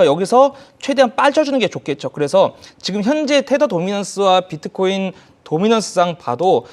여기서 최대한 빠져주는 게 좋겠죠. 그래서 지금 현재 테더 도미넌스와 비트코인 도미넌스상 봐도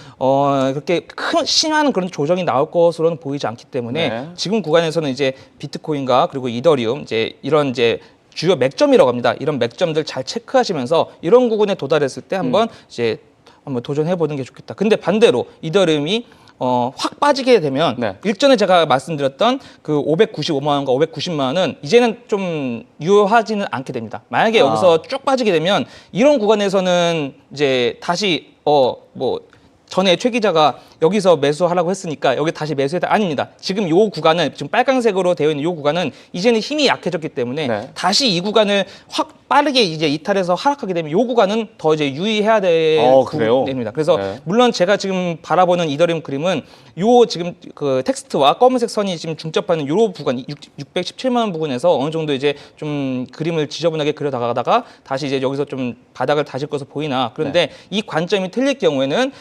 그렇게 큰 심한 그런 조정이 나올 것으로는 보이지 않기 때문에 네. 지금 구간에서는 이제 비트코인과 그리고 이더리움 이제 이런 이제 주요 맥점이라고 합니다. 이런 맥점들 잘 체크하시면서 이런 구간에 도달했을 때 한번 이제 한번 도전해 보는 게 좋겠다. 근데 반대로 이더리움이 확 빠지게 되면 네. 일전에 제가 말씀드렸던 그 595만 원과 590만 원은 이제는 좀 유효하지는 않게 됩니다. 만약에 여기서 쭉 빠지게 되면 이런 구간에서는 이제 다시 뭐 전에 최 기자가 여기서 매수하라고 했으니까 여기 다시 매수해야 돼. 아닙니다. 지금 요 구간은 지금 빨간색으로 되어 있는 요 구간은 이제는 힘이 약해졌기 때문에 네. 다시 이 구간을 확 빠르게 이제 이탈해서 하락하게 되면 요 구간은 더 이제 유의해야 될 그래요? 부분입니다. 그래서 네. 물론 제가 지금 바라보는 이더리움 그림은 요 지금 그 텍스트와 검은색 선이 지금 중첩하는 요 부분 617만 원 부분에서 어느 정도 이제 좀 그림을 지저분하게 그려나가다가 다시 이제 여기서 좀 바닥을 다질 것으로 보이나 그런데 이 관점이 틀릴 경우에는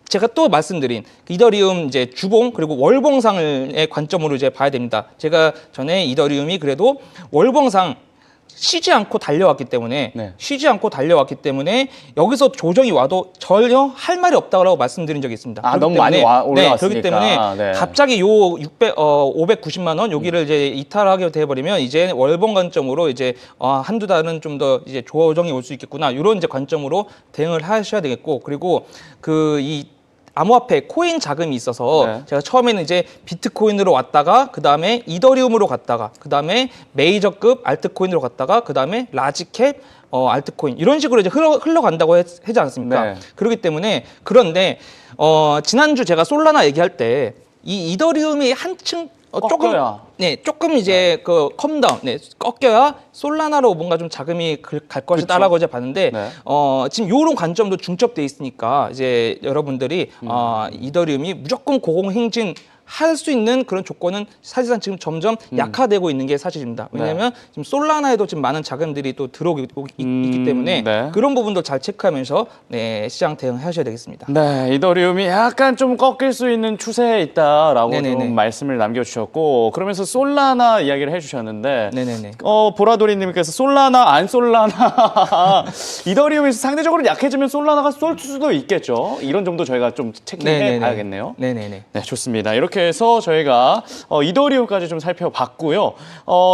제가 또 말씀드린 이더리움 이제 주봉 그리고 월봉상의 관점으로 이제 봐야 됩니다. 제가 전에 이더리움이 그래도 월봉상 쉬지 않고 달려왔기 때문에 여기서 조정이 와도 전혀 할 말이 없다고 말씀드린 적이 있습니다. 너무 많이 올라왔으니까. 그렇기 때문에 네. 갑자기 요 590만 원 여기를 이제 이탈하게 돼 버리면 이제 월봉 관점으로 이제 한두 달은 좀 더 이제 조정이 올 수 있겠구나. 이런 이제 관점으로 대응을 하셔야 되겠고 그리고 이 암호화폐 코인 자금이 있어서 네. 제가 처음에는 이제 비트코인으로 왔다가 그 다음에 이더리움으로 갔다가 그 다음에 메이저급 알트코인으로 갔다가 그 다음에 라지캡 알트코인 이런 식으로 이제 흘러간다고 하지 않습니까? 네. 그렇기 때문에 그런데 지난주 제가 솔라나 얘기할 때 이 이더리움이 한층 조금 이제 그 컴다운, 꺾여야 솔라나로 뭔가 좀 자금이 갈 것이다라고 이제 봤는데 네. 지금 이런 관점도 중첩돼 있으니까 이제 여러분들이 이더리움이 무조건 고공행진 할 수 있는 그런 조건은 사실상 지금 점점 약화되고 있는 게 사실입니다. 왜냐하면 지금 솔라나에도 지금 많은 자금들이 또 들어오기 있기 때문에 네. 그런 부분도 잘 체크하면서 시장 대응하셔야 되겠습니다. 네, 이더리움이 약간 좀 꺾일 수 있는 추세에 있다라고 네네네. 좀 말씀을 남겨주셨고 그러면서 솔라나 이야기를 해주셨는데 네네네. 보라돌이님께서 솔라나 안 솔라나 이더리움에서 상대적으로 약해지면 솔라나가 쏠 수도 있겠죠. 이런 정도 저희가 좀 체킹해 봐야겠네요. 네네네. 네, 좋습니다. 이렇게 해서 저희가 이더리움까지 좀 살펴봤고요.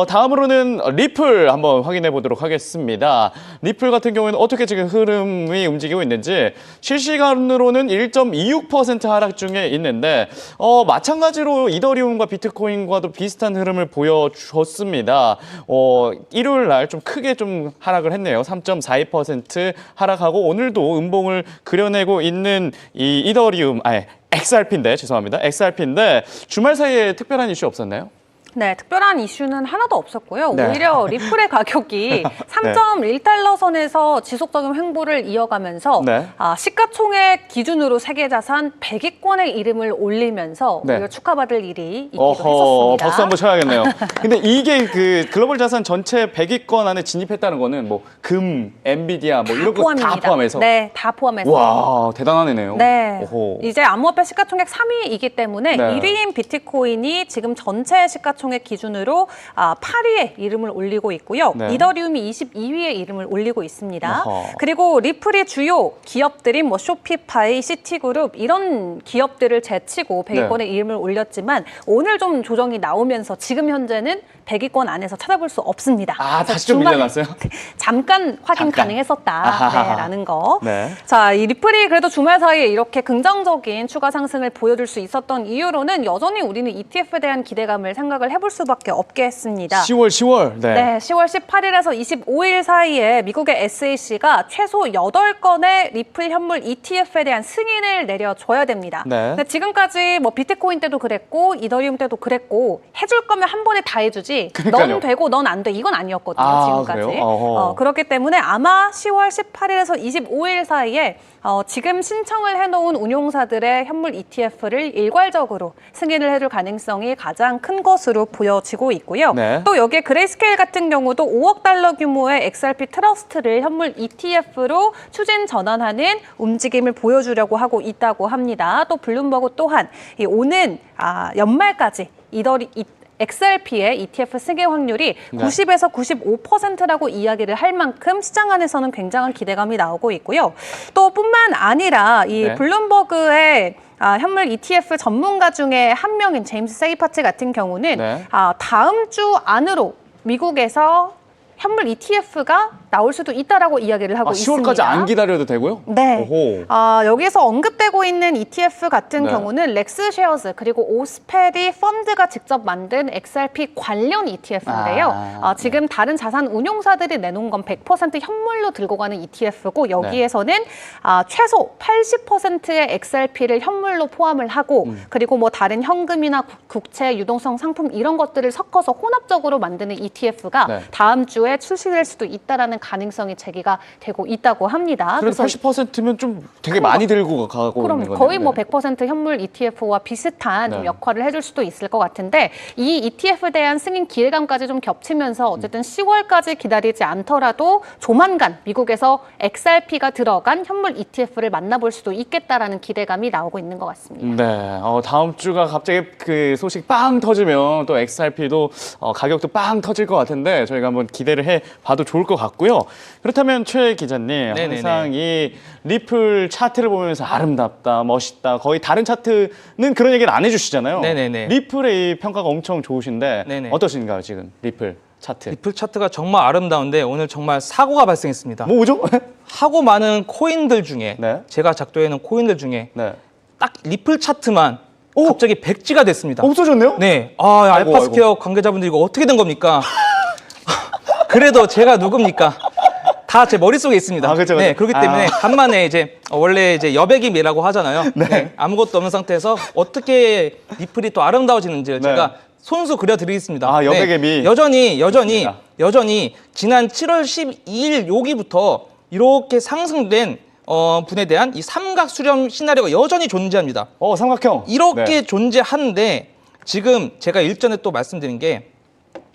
다음으로는 리플 한번 확인해 보도록 하겠습니다. 리플 같은 경우에는 어떻게 지금 흐름이 움직이고 있는지 실시간으로는 1.26% 하락 중에 있는데 마찬가지로 이더리움과 비트코인과도 비슷한 흐름을 보여줬습니다. 일요일 날 좀 크게 좀 하락을 했네요. 3.42% 하락하고 오늘도 음봉을 그려내고 있는 이 이더리움, XRP인데 주말 사이에 특별한 이슈 없었나요? 네, 특별한 이슈는 하나도 없었고요. 네. 오히려 리플의 가격이 3.1달러 선에서 지속적인 횡보를 이어가면서 네. 시가총액 기준으로 세계자산 100위권의 이름을 올리면서 네. 오히려 축하받을 일이 있기도 했었습니다. 박수 한번 쳐야겠네요. 근데 이게 그 글로벌 자산 전체 100위권 안에 진입했다는 거는 뭐 금, 엔비디아 뭐 이런 거 다 포함해서. 네, 다 포함해서. 와, 대단하네요. 네. 오호. 이제 암호화폐 시가총액 3위이기 때문에 네. 1위인 비트코인이 지금 전체 시가총액 통해 기준으로 8위에 이름을 올리고 있고요. 네. 이더리움이 22위에 이름을 올리고 있습니다. 어허. 그리고 리플이 주요 기업들인 뭐 쇼피파이, 시티그룹 이런 기업들을 제치고 100위권에 네. 이름을 올렸지만 오늘 좀 조정이 나오면서 지금 현재는 100위권 안에서 찾아볼 수 없습니다. 아, 그래서 다시 좀 주말에 밀려났어요? 잠깐 확인 잠깐. 가능했었다라는 거. 네. 자, 이 리플이 그래도 주말 사이에 이렇게 긍정적인 추가 상승을 보여줄 수 있었던 이유로는 여전히 우리는 ETF에 대한 기대감을 생각을 해볼 수밖에 없게 했습니다. 10월. 네. 네, 10월 18일에서 25일 사이에 미국의 SEC가 최소 8건의 리플 현물 ETF에 대한 승인을 내려줘야 됩니다. 네. 근데 지금까지 뭐 비트코인 때도 그랬고 이더리움 때도 그랬고 해줄 거면 한 번에 다 해주지 그러니까요. 넌 되고 넌 안 돼 이건 아니었거든요. 아, 지금까지. 그래요? 어허. 그렇기 때문에 아마 10월 18일에서 25일 사이에 지금 신청을 해놓은 운용사들의 현물 ETF를 일괄적으로 승인을 해줄 가능성이 가장 큰 것으로 보여지고 있고요. 네. 또 여기에 그레이스케일 같은 경우도 5억 달러 규모의 XRP 트러스트를 현물 ETF로 추진 전환하는 움직임을 보여주려고 하고 있다고 합니다. 또 블룸버그 또한 오는 연말까지 XRP의 ETF 승인 확률이 네. 90에서 95%라고 이야기를 할 만큼 시장 안에서는 굉장한 기대감이 나오고 있고요. 또 뿐만 아니라 이 네. 블룸버그의 현물 ETF 전문가 중에 한 명인 제임스 세이파트 같은 경우는 네. 다음 주 안으로 미국에서 현물 ETF가 나올 수도 있다라고 이야기를 하고 10월까지 있습니다. 안 기다려도 되고요? 네. 오호. 여기서 언급되고 있는 ETF 같은 네. 경우는 렉스쉐어즈 그리고 오스페리 펀드가 직접 만든 XRP 관련 ETF인데요. 지금 다른 자산 운용사들이 내놓은 건 100% 현물로 들고 가는 ETF고 여기에서는 최소 80%의 XRP를 현물로 포함을 하고 그리고 뭐 다른 현금이나 국채, 유동성 상품 이런 것들을 섞어서 혼합적으로 만드는 ETF가 네. 다음 주에 출시될 수도 있다라는 가능성이 제기가 되고 있다고 합니다. 그래도 80%면 좀 되게 많이 들고 가고 그럼 있는 거네요. 거의 뭐 네. 100% 현물 ETF와 비슷한 좀 네. 역할을 해줄 수도 있을 것 같은데 이 ETF에 대한 승인 기대감까지 좀 겹치면서 어쨌든 10월까지 기다리지 않더라도 조만간 미국에서 XRP가 들어간 현물 ETF를 만나볼 수도 있겠다라는 기대감이 나오고 있는 것 같습니다. 네, 다음 주가 갑자기 그 소식 빵 터지면 또 XRP도 가격도 빵 터질 것 같은데 저희가 한번 기대를 해봐도 좋을 것 같고요. 그렇다면 최 기자님, 네네네. 항상 이 리플 차트를 보면서 아름답다, 멋있다, 거의 다른 차트는 그런 얘기를 안 해주시잖아요. 네네네. 리플의 이 평가가 엄청 좋으신데 네네. 어떠신가요, 지금 리플 차트? 리플 차트가 정말 아름다운데 오늘 정말 사고가 발생했습니다. 뭐죠? 하고 많은 코인들 중에 네. 제가 작도해놓은 코인들 중에 네. 딱 리플 차트만 갑자기 백지가 됐습니다. 없어졌네요? 네. 아이고, 알파스퀘어 관계자분들 이거 어떻게 된 겁니까? 그래도 제가 누굽니까? 다 제 머릿속에 있습니다. 그렇죠. 네, 그렇기 때문에 간만에 이제 원래 이제 여백임이라고 하잖아요. 네. 아무것도 없는 상태에서 어떻게 리플이 또 아름다워지는지를 네. 제가 손수 그려드리겠습니다. 여백임이. 여전히 지난 7월 12일 여기부터 이렇게 상승된 분에 대한 이 삼각 수렴 시나리오가 여전히 존재합니다. 삼각형. 이렇게 네. 존재하는데 지금 제가 일전에 또 말씀드린 게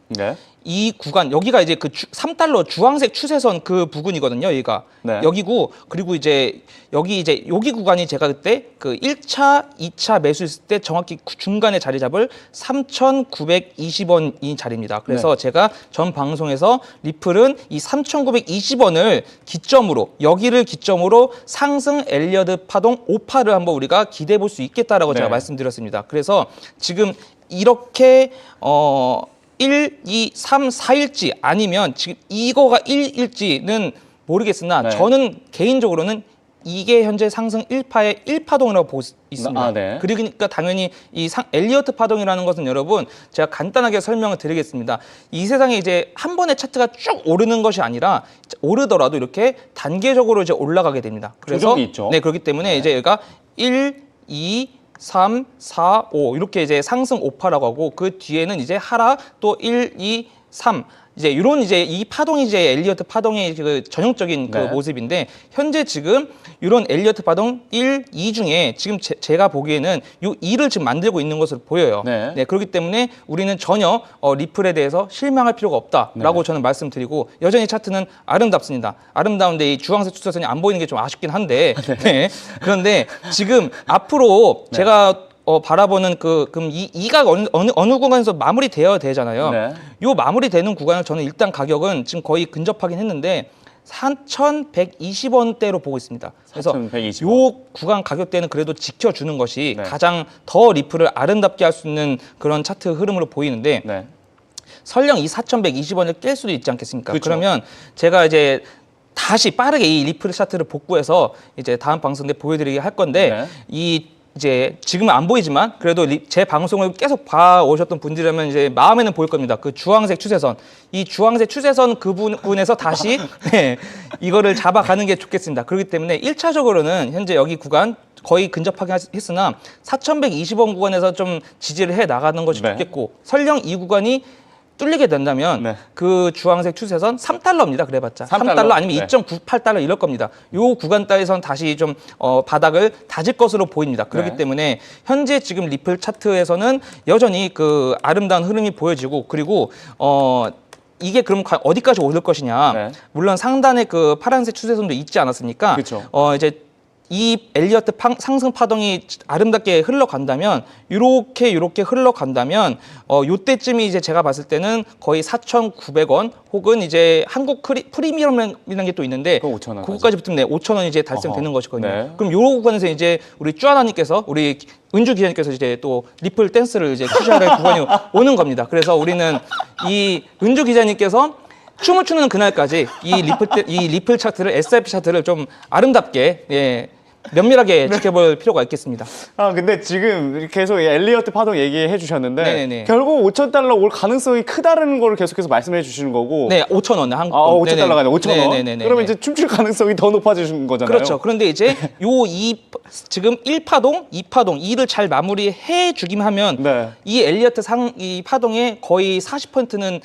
네. 이 구간 여기가 이제 그 3달러 주황색 추세선 그 부근이거든요. 여기가 네. 여기고 그리고 이제 여기 구간이 제가 그때 그 1차, 2차 매수했을 때 정확히 중간에 자리 잡을 3,920원이 자리입니다. 그래서 제가 전 방송에서 리플은 이 3,920원을 기점으로 여기를 기점으로 상승 엘리어드 파동 5파를 한번 우리가 기대해 볼 수 있겠다라고 제가 말씀드렸습니다. 그래서 지금 이렇게 1, 2, 3, 4일지 아니면 지금 이거가 1일지는 모르겠으나 저는 개인적으로는 이게 현재 상승 1파의 1파동이라고 보고 있습니다. 네. 그러니까 당연히 이 엘리어트 파동이라는 것은 여러분 제가 간단하게 설명을 드리겠습니다. 이 세상에 이제 한 번에 차트가 쭉 오르는 것이 아니라 오르더라도 이렇게 단계적으로 이제 올라가게 됩니다. 그래서 조정이 있죠. 네, 그렇기 때문에 이제 얘가 1, 2, 3, 4, 5 이렇게 이제 상승 5파라고 하고 그 뒤에는 이제 하락 또 1, 2, 3 이제 이런 이제 이 파동이 이제 엘리어트 파동의 그 전형적인 그 모습인데 현재 지금 이런 엘리어트 파동 1, 2 중에 지금 제가 보기에는 이 2를 지금 만들고 있는 것으로 보여요. 네, 그렇기 때문에 우리는 전혀 리플에 대해서 실망할 필요가 없다라고 저는 말씀드리고 여전히 차트는 아름답습니다. 아름다운데 이 주황색 추세선이 안 보이는 게 좀 아쉽긴 한데 그런데 지금 앞으로 제가 바라보는 그럼 이가 어느 구간에서 마무리되어야 되잖아요. 네. 요 마무리되는 구간을 저는 일단 가격은 지금 거의 근접하긴 했는데 4,120원대로 보고 있습니다. 그래서 4,120원. 요 구간 가격대는 그래도 지켜주는 것이 네. 가장 더 리플을 아름답게 할 수 있는 그런 차트 흐름으로 보이는데 네. 설령 이 4,120원을 깰 수도 있지 않겠습니까? 그렇죠. 그러면 제가 이제 다시 빠르게 이 리플 차트를 복구해서 이제 다음 방송 때 보여드리게 할 건데 네. 이 이제 지금은 안 보이지만 그래도 제 방송을 계속 봐오셨던 분들이라면 이제 마음에는 보일 겁니다. 그 주황색 추세선, 이 주황색 추세선 그 부분에서 다시 네, 이거를 잡아가는 게 좋겠습니다. 그렇기 때문에 1차적으로는 현재 여기 구간 거의 근접하게 했으나 4,120원 구간에서 좀 지지를 해 나가는 것이 네. 좋겠고 설령 이 구간이 뚫리게 된다면 네. 그 주황색 추세선 3달러입니다. 그래봤자 3달러? 3달러 아니면 네. 2.98달러 이럴 겁니다. 요 구간 따위선 다시 좀 바닥을 다질 것으로 보입니다. 그렇기 네. 때문에 현재 지금 리플 차트에서는 여전히 그 아름다운 흐름이 보여지고 그리고 이게 그럼 어디까지 오를 것이냐? 네. 물론 상단에 그 파란색 추세선도 있지 않았습니까? 그쵸. 이제 이 엘리어트 상승 파동이 아름답게 흘러간다면 이렇게 흘러간다면 요때쯤이 이제 제가 봤을 때는 거의 4,900원 혹은 이제 한국 프리미엄이라는 게 또 있는데 그거 5,000원 그거까지 붙으면 네, 5,000원 이제 달성되는 어허. 것이거든요. 네. 그럼 요 구간에서 이제 우리 쭈아나님께서 우리 은주 기자님께서 이제 또 리플 댄스를 이제 추시할 구간이 오는 겁니다. 그래서 우리는 이 은주 기자님께서 춤을 추는 그날까지 이 리플 차트를 SIP 차트를 좀 아름답게 예, 면밀하게 지켜볼 필요가 있겠습니다. 아 근데 지금 계속 엘리어트 파동 얘기해 주셨는데 네네네. 결국 5,000달러 올 가능성이 크다는 걸 계속해서 말씀해 주시는 거고 네, 5,000원 한국. 아 5,000달러가 아니라 5,000원? 네네네. 그러면 이제 춤출 가능성이 더 높아지는 거잖아요. 그렇죠. 그런데 이제 지금 1파동, 2파동, 2를 잘 마무리해 주기만 하면 네. 이 엘리어트 이 파동의 거의 40%는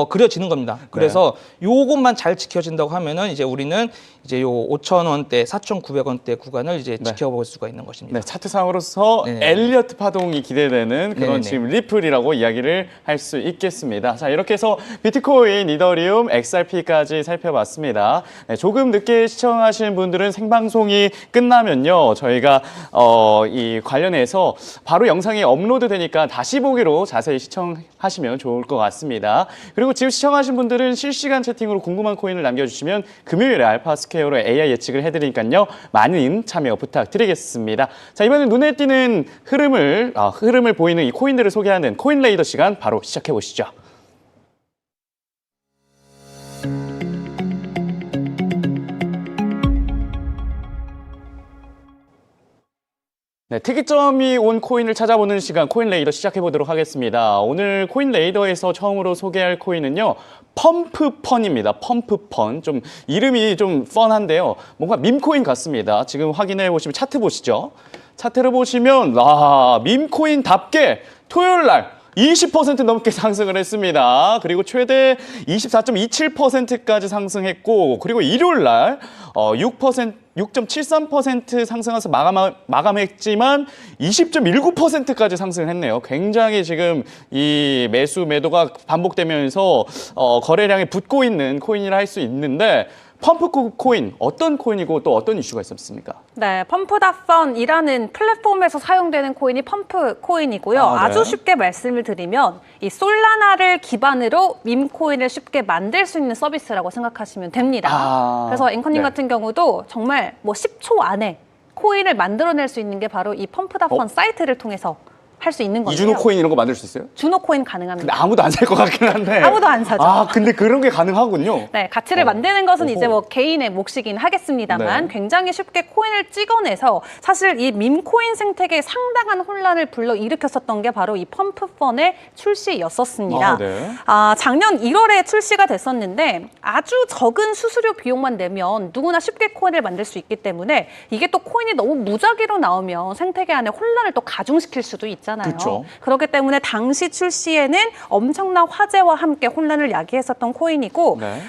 그려지는 겁니다. 그래서 요것만 잘 지켜진다고 하면은 이제 우리는 이제 요 5,000원대, 4,900원대 구간을 이제 네. 지켜볼 수가 있는 것입니다. 네, 차트상으로서 네네. 엘리어트 파동이 기대되는 그런 네네. 지금 리플이라고 이야기를 할 수 있겠습니다. 자, 이렇게 해서 비트코인, 이더리움, XRP까지 살펴봤습니다. 네, 조금 늦게 시청하신 분들은 생방송이 끝나면요, 저희가 이 관련해서 바로 영상이 업로드 되니까 다시 보기로 자세히 시청하시면 좋을 것 같습니다. 그리고 지금 시청하신 분들은 실시간 채팅으로 궁금한 코인을 남겨주시면 금요일에 알파스퀘어로 AI 예측을 해드리니까요. 많은 참여 부탁드리겠습니다. 자, 이번엔 눈에 띄는 흐름을 보이는 이 코인들을 소개하는 코인레이더 시간 바로 시작해보시죠. 네, 특이점이 온 코인을 찾아보는 시간 코인레이더 시작해보도록 하겠습니다. 오늘 코인레이더에서 처음으로 소개할 코인은요. 펌프펀입니다. 펌프펀. 좀 이름이 좀 펀한데요. 뭔가 밈코인 같습니다. 지금 확인해 보시면 차트 보시죠. 차트를 보시면 밈코인답게 토요일 날 20% 넘게 상승을 했습니다. 그리고 최대 24.27%까지 상승했고, 그리고 일요일 날 6.73% 상승해서 마감했지만 20.19%까지 상승을 했네요. 굉장히 지금 이 매도가 반복되면서 거래량이 붙고 있는 코인이라 할 수 있는데, 펌프 코인 어떤 코인이고 또 어떤 이슈가 있었습니까? 네, 펌프다펀이라는 플랫폼에서 사용되는 코인이 펌프 코인이고요. 아, 네. 아주 쉽게 말씀을 드리면 이 솔라나를 기반으로 밈 코인을 쉽게 만들 수 있는 서비스라고 생각하시면 됩니다. 아, 그래서 앵커님 네. 같은 경우도 정말 뭐 10초 안에 코인을 만들어낼 수 있는 게 바로 이 펌프다펀 사이트를 통해서 할 수 있는 건데요. 이준호 코인 이런 거 만들 수 있어요? 준호 코인 근데 가능합니다. 아무도 안 살 것 같긴 한데. 아무도 안 사죠. 아, 근데 그런 게 가능하군요. 네, 가치를 만드는 것은 오호. 이제 뭐 개인의 몫이긴 하겠습니다만 네. 굉장히 쉽게 코인을 찍어내서 사실 이 밈코인 생태계에 상당한 혼란을 불러일으켰었던 게 바로 이 펌프펀의 출시였었습니다. 아, 네. 작년 1월에 출시가 됐었는데 아주 적은 수수료 비용만 내면 누구나 쉽게 코인을 만들 수 있기 때문에 이게 또 코인이 너무 무작위로 나오면 생태계 안에 혼란을 또 가중시킬 수도 있잖아요. 그렇죠. 그렇기 때문에 당시 출시에는 엄청난 화제와 함께 혼란을 야기했었던 코인이고 네.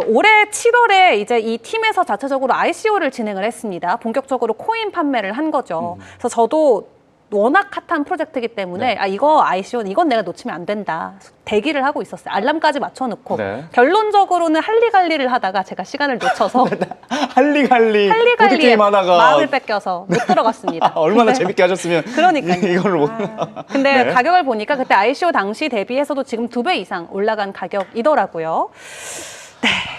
올해 7월에 이제 이 팀에서 자체적으로 ICO를 진행을 했습니다. 본격적으로 코인 판매를 한 거죠. 그래서 저도 워낙 핫한 프로젝트이기 때문에 네. 이거 ICO 이건 내가 놓치면 안 된다. 대기를 하고 있었어요. 알람까지 맞춰놓고 네. 결론적으로는 할리갈리를 하다가 제가 시간을 놓쳐서 할리갈리 할리갈리에 게임 하다가 마음을 뺏겨서 못 들어갔습니다. 얼마나 근데- 재밌게 하셨으면 그러니까요. 이걸로 못. 근데 네. 가격을 보니까 그때 ICO 당시 대비해서도 지금 2배 이상 올라간 가격이더라고요.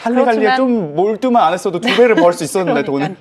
할리갈리에 그렇지만- 좀 몰두만 안 했어도 2배를 벌 수 있었는데 돈을.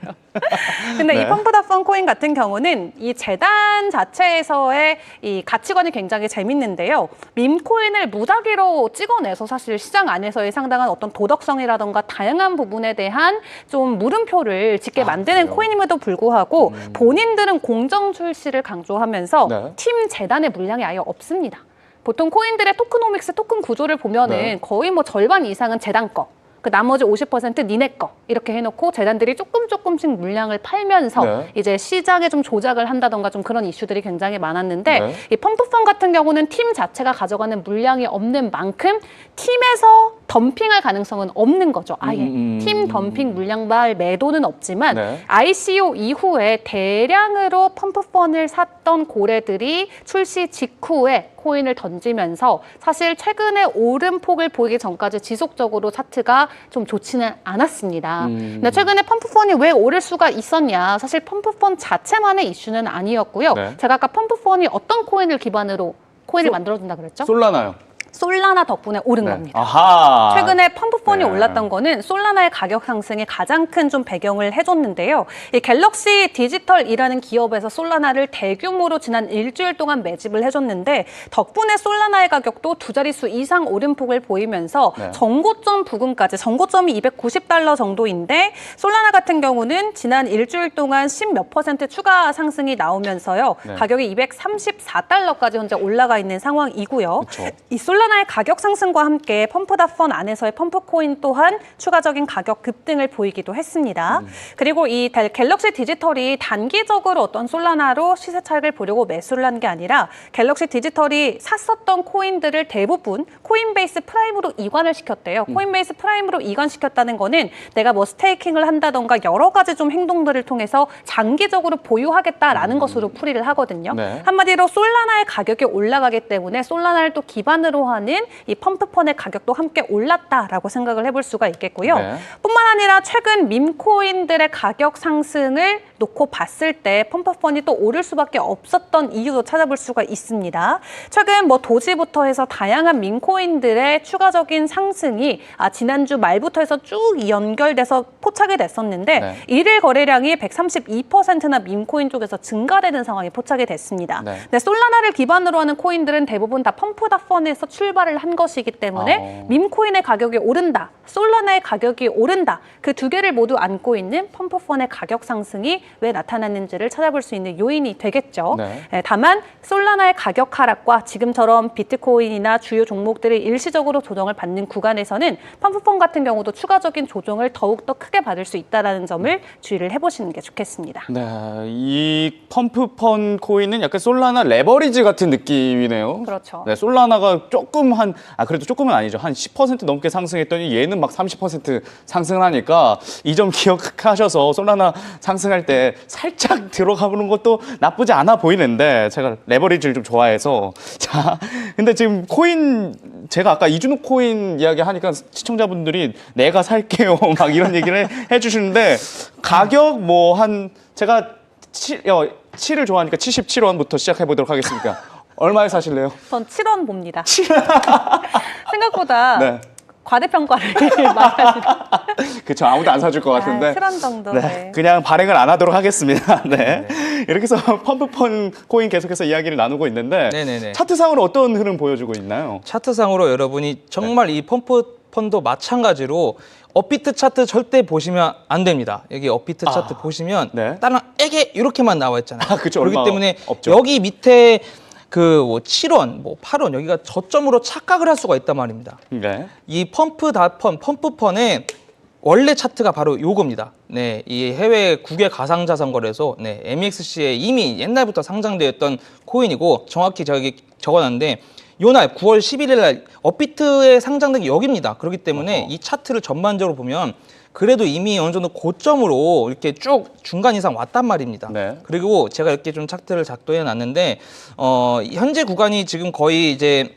근데 네. 이 펌프다펀 코인 같은 경우는 이 재단 자체에서의 이 가치관이 굉장히 재밌는데요. 밈코인을 무작위로 찍어내서 사실 시장 안에서의 상당한 어떤 도덕성이라던가 다양한 부분에 대한 좀 물음표를 짓게 만드는 그래요? 코인임에도 불구하고 본인들은 공정 출시를 강조하면서 네. 팀 재단의 물량이 아예 없습니다. 보통 코인들의 토크노믹스 토큰 구조를 보면은 네. 거의 뭐 절반 이상은 재단 거, 그 나머지 50% 니네 거 이렇게 해놓고 재단들이 조금씩 물량을 팔면서 네. 이제 시장에 좀 조작을 한다던가 좀 그런 이슈들이 굉장히 많았는데 네. 이 펌프펀 같은 경우는 팀 자체가 가져가는 물량이 없는 만큼 팀에서 덤핑할 가능성은 없는 거죠. 아예 팀 덤핑 물량발 매도는 없지만 네. ICO 이후에 대량으로 펌프펀을 샀던 고래들이 출시 직후에 코인을 던지면서 사실 최근에 오름폭을 보이기 전까지 지속적으로 차트가 좀 좋지는 않았습니다. 근데 최근에 펌프펀이 왜 오를 수가 있었냐? 사실 펌프펀 자체만의 이슈는 아니었고요. 네. 제가 아까 펌프펀이 어떤 코인을 기반으로 코인을 만들어준다 그랬죠? 솔라나요. 솔라나 덕분에 오른 네. 겁니다. 아하. 최근에 펌프펀이 네. 올랐던 거는 솔라나의 가격 상승에 가장 큰 좀 배경을 해줬는데요. 이 갤럭시 디지털이라는 기업에서 솔라나를 대규모로 지난 일주일 동안 매집을 해줬는데 덕분에 솔라나의 가격도 두 자릿수 이상 오름폭을 보이면서 네. 정고점 부근까지 정고점이 $290 정도인데 솔라나 같은 경우는 지난 일주일 동안 10몇 % 추가 상승이 나오면서요. 네. 가격이 $234까지 현재 올라가 있는 상황이고요. 그쵸. 이 솔라나의 가격 상승과 함께 펌프다펀 안에서의 펌프코인 또한 추가적인 가격 급등을 보이기도 했습니다. 그리고 이 갤럭시 디지털이 단기적으로 어떤 솔라나로 시세 차익을 보려고 매수를 한 게 아니라 갤럭시 디지털이 샀었던 코인들을 대부분 코인베이스 프라임으로 이관을 시켰대요. 코인베이스 프라임으로 이관시켰다는 거는 내가 뭐 스테이킹을 한다던가 여러 가지 좀 행동들을 통해서 장기적으로 보유하겠다라는 것으로 풀이를 하거든요. 네. 한마디로 솔라나의 가격이 올라가기 때문에 솔라나를 또 기반으로 하는 이 펌프펀의 가격도 함께 올랐다라고 생각을 해볼 수가 있겠고요. 네. 뿐만 아니라 최근 밈코인들의 가격 상승을 놓고 봤을 때 펌프펀이 또 오를 수밖에 없었던 이유도 찾아볼 수가 있습니다. 최근 뭐 도지부터 해서 다양한 밈코인들의 추가적인 상승이 지난주 말부터 해서 쭉 연결돼서 포착이 됐었는데 네. 일일 거래량이 132%나 밈코인 쪽에서 증가되는 상황이 포착이 됐습니다. 네. 근데 솔라나를 기반으로 하는 코인들은 대부분 다 펌프다펀에서 출발을 한 것이기 때문에 밈코인의 가격이 오른다, 솔라나의 가격이 오른다, 그 두 개를 모두 안고 있는 펌프펀의 가격 상승이 왜 나타났는지를 찾아볼 수 있는 요인이 되겠죠. 네. 다만 솔라나의 가격 하락과 지금처럼 비트코인이나 주요 종목들이 일시적으로 조정을 받는 구간에서는 펌프펀 같은 경우도 추가적인 조정을 더욱더 크게 받을 수 있다는 점을 주의를 해보시는 게 좋겠습니다. 네, 이 펌프펀 코인은 약간 솔라나 레버리지 같은 느낌이네요. 그렇죠. 네, 솔라나가 조금 그래도 조금은 아니죠. 한 10% 넘게 상승했더니 얘는 막 30% 상승하니까 이 점 기억하셔서 솔라나 상승할 때 살짝 들어가보는 것도 나쁘지 않아 보이는데 제가 레버리지를 좀 좋아해서 자, 근데 지금 코인 제가 아까 이준욱 코인 이야기 하니까 시청자분들이 내가 살게요 막 이런 얘기를 해주시는데 가격 뭐 제가 7을 좋아하니까 77원부터 시작해 보도록 하겠습니다. 얼마에 사실래요? 전 7원 봅니다. 생각보다 네. 과대평가를 많이 하시죠. 그렇죠. 아무도 안 사줄 것 같은데. 7원 정도. 네, 네. 그냥 발행을 안 하도록 하겠습니다. 네. 이렇게 해서 펌프펀 코인 계속해서 이야기를 나누고 있는데 네네네. 차트상으로 어떤 흐름 보여주고 있나요? 차트상으로 여러분이 정말 이 펌프펀도 마찬가지로 업비트 차트 절대 보시면 안 됩니다. 여기 업비트 차트 보시면 네. 다른 에게 이렇게만 나와 있잖아요. 그쵸. 그렇기 얼마 때문에 없죠. 여기 밑에 그 뭐 7원, 뭐 8원 여기가 저점으로 착각을 할 수가 있단 말입니다. 네. 이 펌프펀의 원래 차트가 바로 요겁니다. 네, 이 해외 국외 가상자산 거래소 MEXC에 이미 옛날부터 상장되어 있던 코인이고 정확히 저기 적어놨는데 요날 9월 11일 날 업비트에 상장된 게 여기입니다. 그렇기 때문에 이 차트를 전반적으로 보면 그래도 이미 어느 정도 고점으로 이렇게 쭉 중간 이상 왔단 말입니다. 네. 그리고 제가 이렇게 좀 차트를 작도해 놨는데 현재 구간이 지금 거의 이제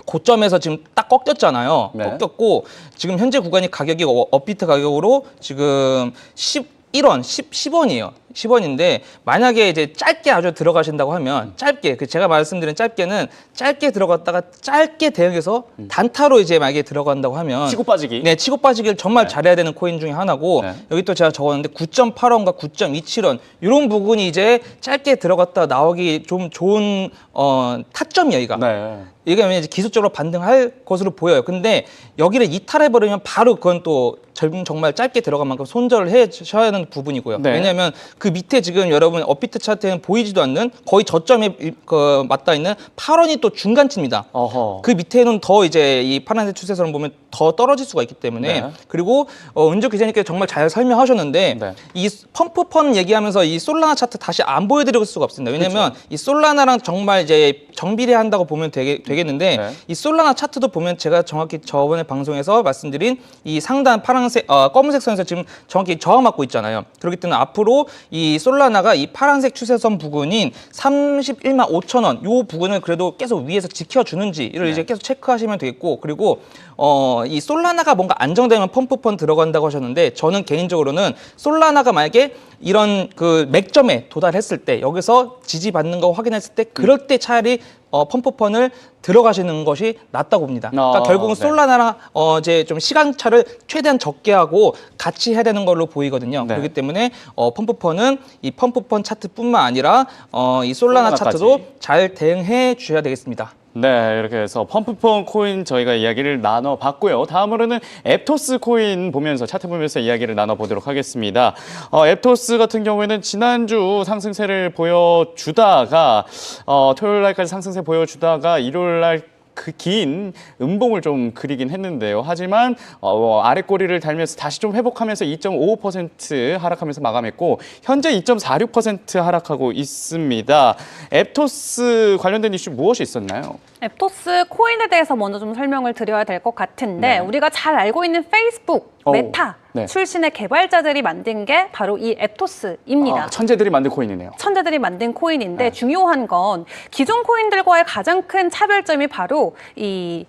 고점에서 지금 딱 꺾였잖아요. 네. 꺾였고 지금 현재 구간이 가격이 업비트 가격으로 지금 10원이에요. 10원인데 만약에 이제 짧게 아주 들어가신다고 하면 짧게 제가 말씀드린 짧게는 짧게 들어갔다가 짧게 대응해서 단타로 이제 만약에 들어간다고 하면 치고 빠지기. 네, 치고 빠지기를 정말 잘해야 되는 코인 중에 하나고 네. 여기 또 제가 적었는데 9.8원과 9.27원 이런 부분이 이제 짧게 들어갔다 나오기 좀 좋은 타점이에요, 여기가. 네. 이게 이제 기술적으로 반등할 것으로 보여요. 근데 여기를 이탈해버리면 바로 그건 또 정말 짧게 들어간 만큼 손절을 해셔야 하는 부분이고요. 네. 왜냐하면 그 밑에 지금 여러분 업비트 차트에는 보이지도 않는 거의 저점에 맞닿아 있는 8원이 또 중간치입니다. 어허. 그 밑에는 더 이제 이 파란색 추세선을 보면 더 떨어질 수가 있기 때문에 네. 그리고 은조 기자님께 정말 잘 설명하셨는데 네. 이 펌프펀 얘기하면서 이 솔라나 차트 다시 안 보여드릴 수가 없습니다. 왜냐하면 이 솔라나랑 정말 이제 정비례한다고 보면 되겠는데 네. 이 솔라나 차트도 보면 제가 정확히 저번에 방송에서 말씀드린 이 상단 파란색 검은색 선에서 지금 정확히 저항받고 있잖아요. 그렇기 때문에 앞으로 이 솔라나가 이 파란색 추세선 부근인 31만 5천 원 요 부근을 그래도 계속 위에서 지켜주는지를 이제 계속 체크하시면 되겠고 그리고 이 솔라나가 뭔가 안정되면 펌프펀 들어간다고 하셨는데 저는 개인적으로는 솔라나가 만약에 이런 그 맥점에 도달했을 때 여기서 지지받는 거 확인했을 때 그럴 때 차라리 펌프펀을 들어가시는 것이 낫다고 봅니다. 그러니까 결국은 네. 솔라나랑 이제 좀 시간차를 최대한 적게 하고 같이 해야 되는 걸로 보이거든요. 네. 그렇기 때문에 펌프펀은 이 펌프펀 차트뿐만 아니라 이 솔라나 솔라나까지. 차트도 잘 대응해 주셔야 되겠습니다. 네, 이렇게 해서 펌프펀 코인 저희가 이야기를 나눠봤고요. 다음으로는 앱토스 코인 보면서 차트 보면서 이야기를 나눠보도록 하겠습니다. 앱토스 같은 경우에는 지난주 상승세를 보여주다가 토요일 날까지 상승세 보여주다가 일요일 날 그 긴 음봉을 좀 그리긴 했는데요. 하지만 아래 꼬리를 달면서 다시 좀 회복하면서 2.55% 하락하면서 마감했고 현재 2.46% 하락하고 있습니다. 앱토스 관련된 이슈 무엇이 있었나요? 앱토스 코인에 대해서 먼저 좀 설명을 드려야 될 것 같은데 네. 우리가 잘 알고 있는 페이스북, 메타 네. 출신의 개발자들이 만든 게 바로 이 앱토스입니다. 천재들이 만든 코인이네요. 천재들이 만든 코인인데 중요한 건 기존 코인들과의 가장 큰 차별점이 바로 이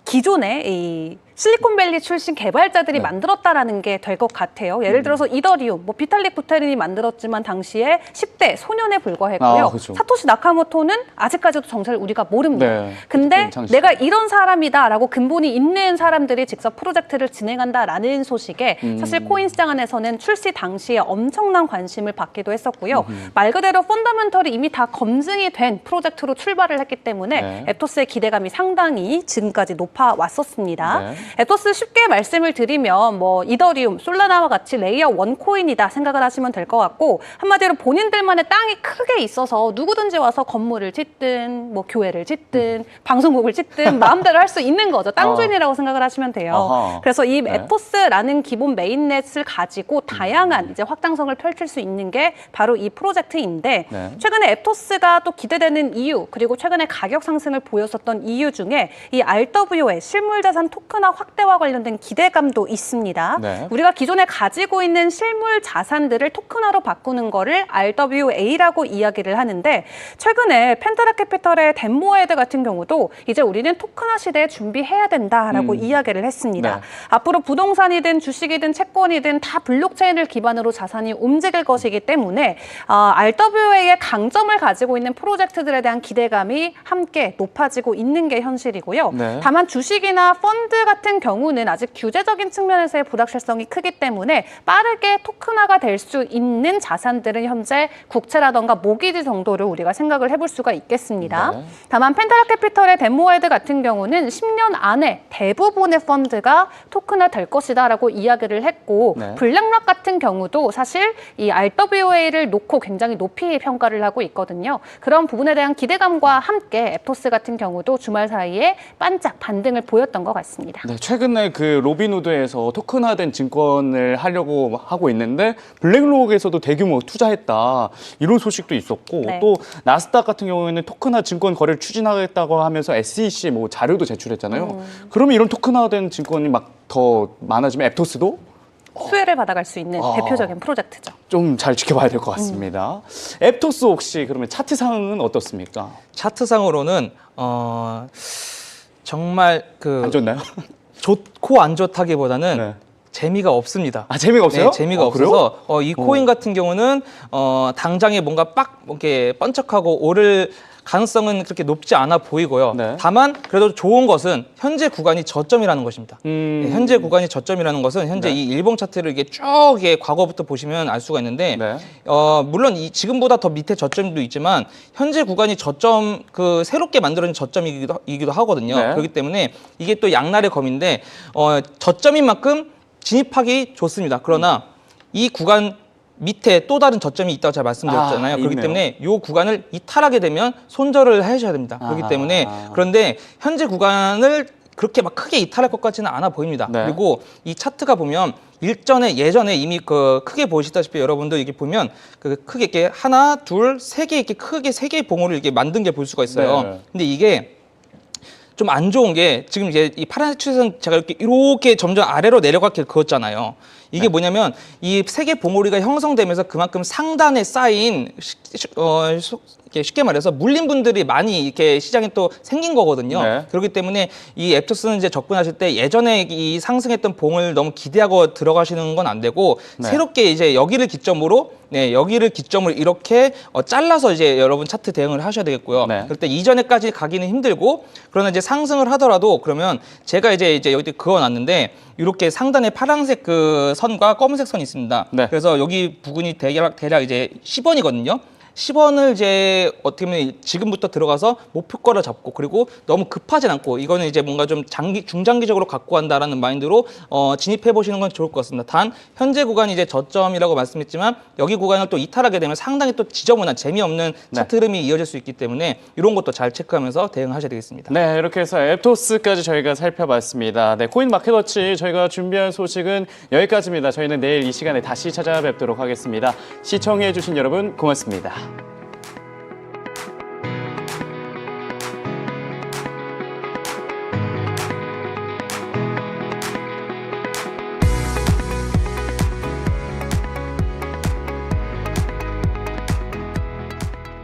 기존의 이 실리콘밸리 출신 개발자들이 만들었다라는 게 될 것 같아요. 예를 들어서 이더리움, 비탈릭 부테린이 만들었지만 당시에 10대 소년에 불과했고요. 그렇죠. 사토시 나카모토는 아직까지도 정체를 우리가 모릅니다. 네, 근데 비트코인 창시. 내가 이런 사람이다라고 근본이 있는 사람들이 직접 프로젝트를 진행한다라는 소식에 사실 코인 시장 안에서는 출시 당시에 엄청난 관심을 받기도 했었고요. 말 그대로 펀더멘털이 이미 다 검증이 된 프로젝트로 출발을 했기 때문에 네. 앱토스의 기대감이 상당히 지금까지 높아왔었습니다. 네. 앱토스 쉽게 말씀을 드리면 이더리움, 솔라나와 같이 레이어 1 코인이다 생각을 하시면 될 것 같고 한마디로 본인들만의 땅이 크게 있어서 누구든지 와서 건물을 짓든 교회를 짓든 방송국을 짓든 마음대로 할 수 있는 거죠. 땅 주인이라고 생각을 하시면 돼요. 아하. 그래서 이 네. 앱토스라는 기본 메인넷을 가지고 다양한 이제 확장성을 펼칠 수 있는 게 바로 이 프로젝트인데 네. 최근에 앱토스가 또 기대되는 이유 그리고 최근에 가격 상승을 보였었던 이유 중에 이 RWA 실물자산 토큰화 확대와 관련된 기대감도 있습니다. 네. 우리가 기존에 가지고 있는 실물 자산들을 토큰화로 바꾸는 거를 RWA라고 이야기를 하는데 최근에 펜타라 캐피털의 덴모헤드 같은 경우도 이제 우리는 토큰화 시대에 준비해야 된다라고 이야기를 했습니다. 네. 앞으로 부동산이든 주식이든 채권이든 다 블록체인을 기반으로 자산이 움직일 것이기 때문에 RWA의 강점을 가지고 있는 프로젝트들에 대한 기대감이 함께 높아지고 있는 게 현실이고요. 네. 다만 주식이나 펀드 같은 경우는 아직 규제적인 측면에서의 불확실성이 크기 때문에 빠르게 토큰화가 될 수 있는 자산들은 현재 국채라던가 모기지 정도를 우리가 생각을 해볼 수가 있겠습니다. 네. 다만 펜타라 캐피털의 덴모헤드 같은 경우는 10년 안에 대부분의 펀드가 토큰화 될 것이다라고 이야기를 했고 네. 블랙락 같은 경우도 사실 이 RWA를 놓고 굉장히 높이 평가를 하고 있거든요. 그런 부분에 대한 기대감과 함께 앱토스 같은 경우도 주말 사이에 반짝 반등을 보였던 것 같습니다. 네, 최근에 그 로빈후드에서 토큰화된 증권을 하려고 하고 있는데 블랙록에서도 대규모 투자했다 이런 소식도 있었고 네. 또 나스닥 같은 경우에는 토큰화 증권 거래를 추진하겠다고 하면서 SEC 뭐 자료도 제출했잖아요. 그러면 이런 토큰화된 증권이 막 더 많아지면 앱토스도 수혜를 받아갈 수 있는 대표적인 프로젝트죠. 좀 잘 지켜봐야 될 것 같습니다. 앱토스 혹시 그러면 차트상은 어떻습니까? 차트상으로는 정말 안 좋나요? 좋고 안 좋다기보다는 네. 재미가 없습니다. 아, 재미가 없어요? 네, 재미가 그래요? 없어서 이 코인 같은 경우는 당장에 뭔가 빡 이렇게 번쩍하고 오를 가능성은 그렇게 높지 않아 보이고요. 네. 다만 그래도 좋은 것은 현재 구간이 저점이라는 것입니다. 네, 현재 구간이 저점이라는 것은 현재 네. 이 일봉 차트를 이게 쭉 이게 과거부터 보시면 알 수가 있는데 네. 물론 지금보다 더 밑에 저점도 있지만 현재 구간이 저점 그 새롭게 만들어진 저점이기도 하거든요. 네. 그렇기 때문에 이게 또 양날의 검인데 저점인 만큼 진입하기 좋습니다. 그러나 이 구간 밑에 또 다른 저점이 있다고 제가 말씀드렸잖아요. 그렇기 있네요. 때문에 이 구간을 이탈하게 되면 손절을 하셔야 됩니다. 그렇기 때문에 그런데 현재 구간을 그렇게 막 크게 이탈할 것 같지는 않아 보입니다. 네. 그리고 이 차트가 보면 예전에 이미 그 크게 보시다시피 여러분들 이렇게 보면 그 크게 이렇게 하나, 둘, 세 개 이렇게 크게 세 개의 봉우를 이렇게 만든 게 볼 수가 있어요. 네. 근데 이게 좀 안 좋은 게 지금 이제 이 파란색 추세선 제가 이렇게 점점 아래로 내려가게 그었잖아요. 이게 뭐냐면 이 세 개 봉우리가 형성되면서 그만큼 상단에 쌓인 이렇게 쉽게 말해서 물린 분들이 많이 이렇게 시장에 또 생긴 거거든요. 네. 그렇기 때문에 이 앱토스는 이제 접근하실 때 예전에 이 상승했던 봉을 너무 기대하고 들어가시는 건 안 되고 네. 새롭게 이제 여기를 기점으로 이렇게 잘라서 이제 여러분 차트 대응을 하셔야 되겠고요. 네. 그럴 때 이전에까지 가기는 힘들고 그러나 이제 상승을 하더라도 그러면 제가 이제 여기 그어놨는데 이렇게 상단에 파란색 그 선과 검은색 선이 있습니다. 네. 그래서 여기 부분이 대략 이제 10원이거든요. 10원을 이제 어떻게 보면 지금부터 들어가서 목표가를 잡고 그리고 너무 급하진 않고 이거는 이제 뭔가 좀 중장기적으로 갖고 간다라는 마인드로 진입해 보시는 건 좋을 것 같습니다. 단 현재 구간이 이제 저점이라고 말씀했지만 여기 구간을 또 이탈하게 되면 상당히 또 지저분한 재미없는 차트 흐름이 이어질 수 있기 때문에 이런 것도 잘 체크하면서 대응하셔야 되겠습니다. 네, 이렇게 해서 앱토스까지 저희가 살펴봤습니다. 네, 코인 마켓워치 저희가 준비한 소식은 여기까지입니다. 저희는 내일 이 시간에 다시 찾아뵙도록 하겠습니다. 시청해주신 여러분 고맙습니다.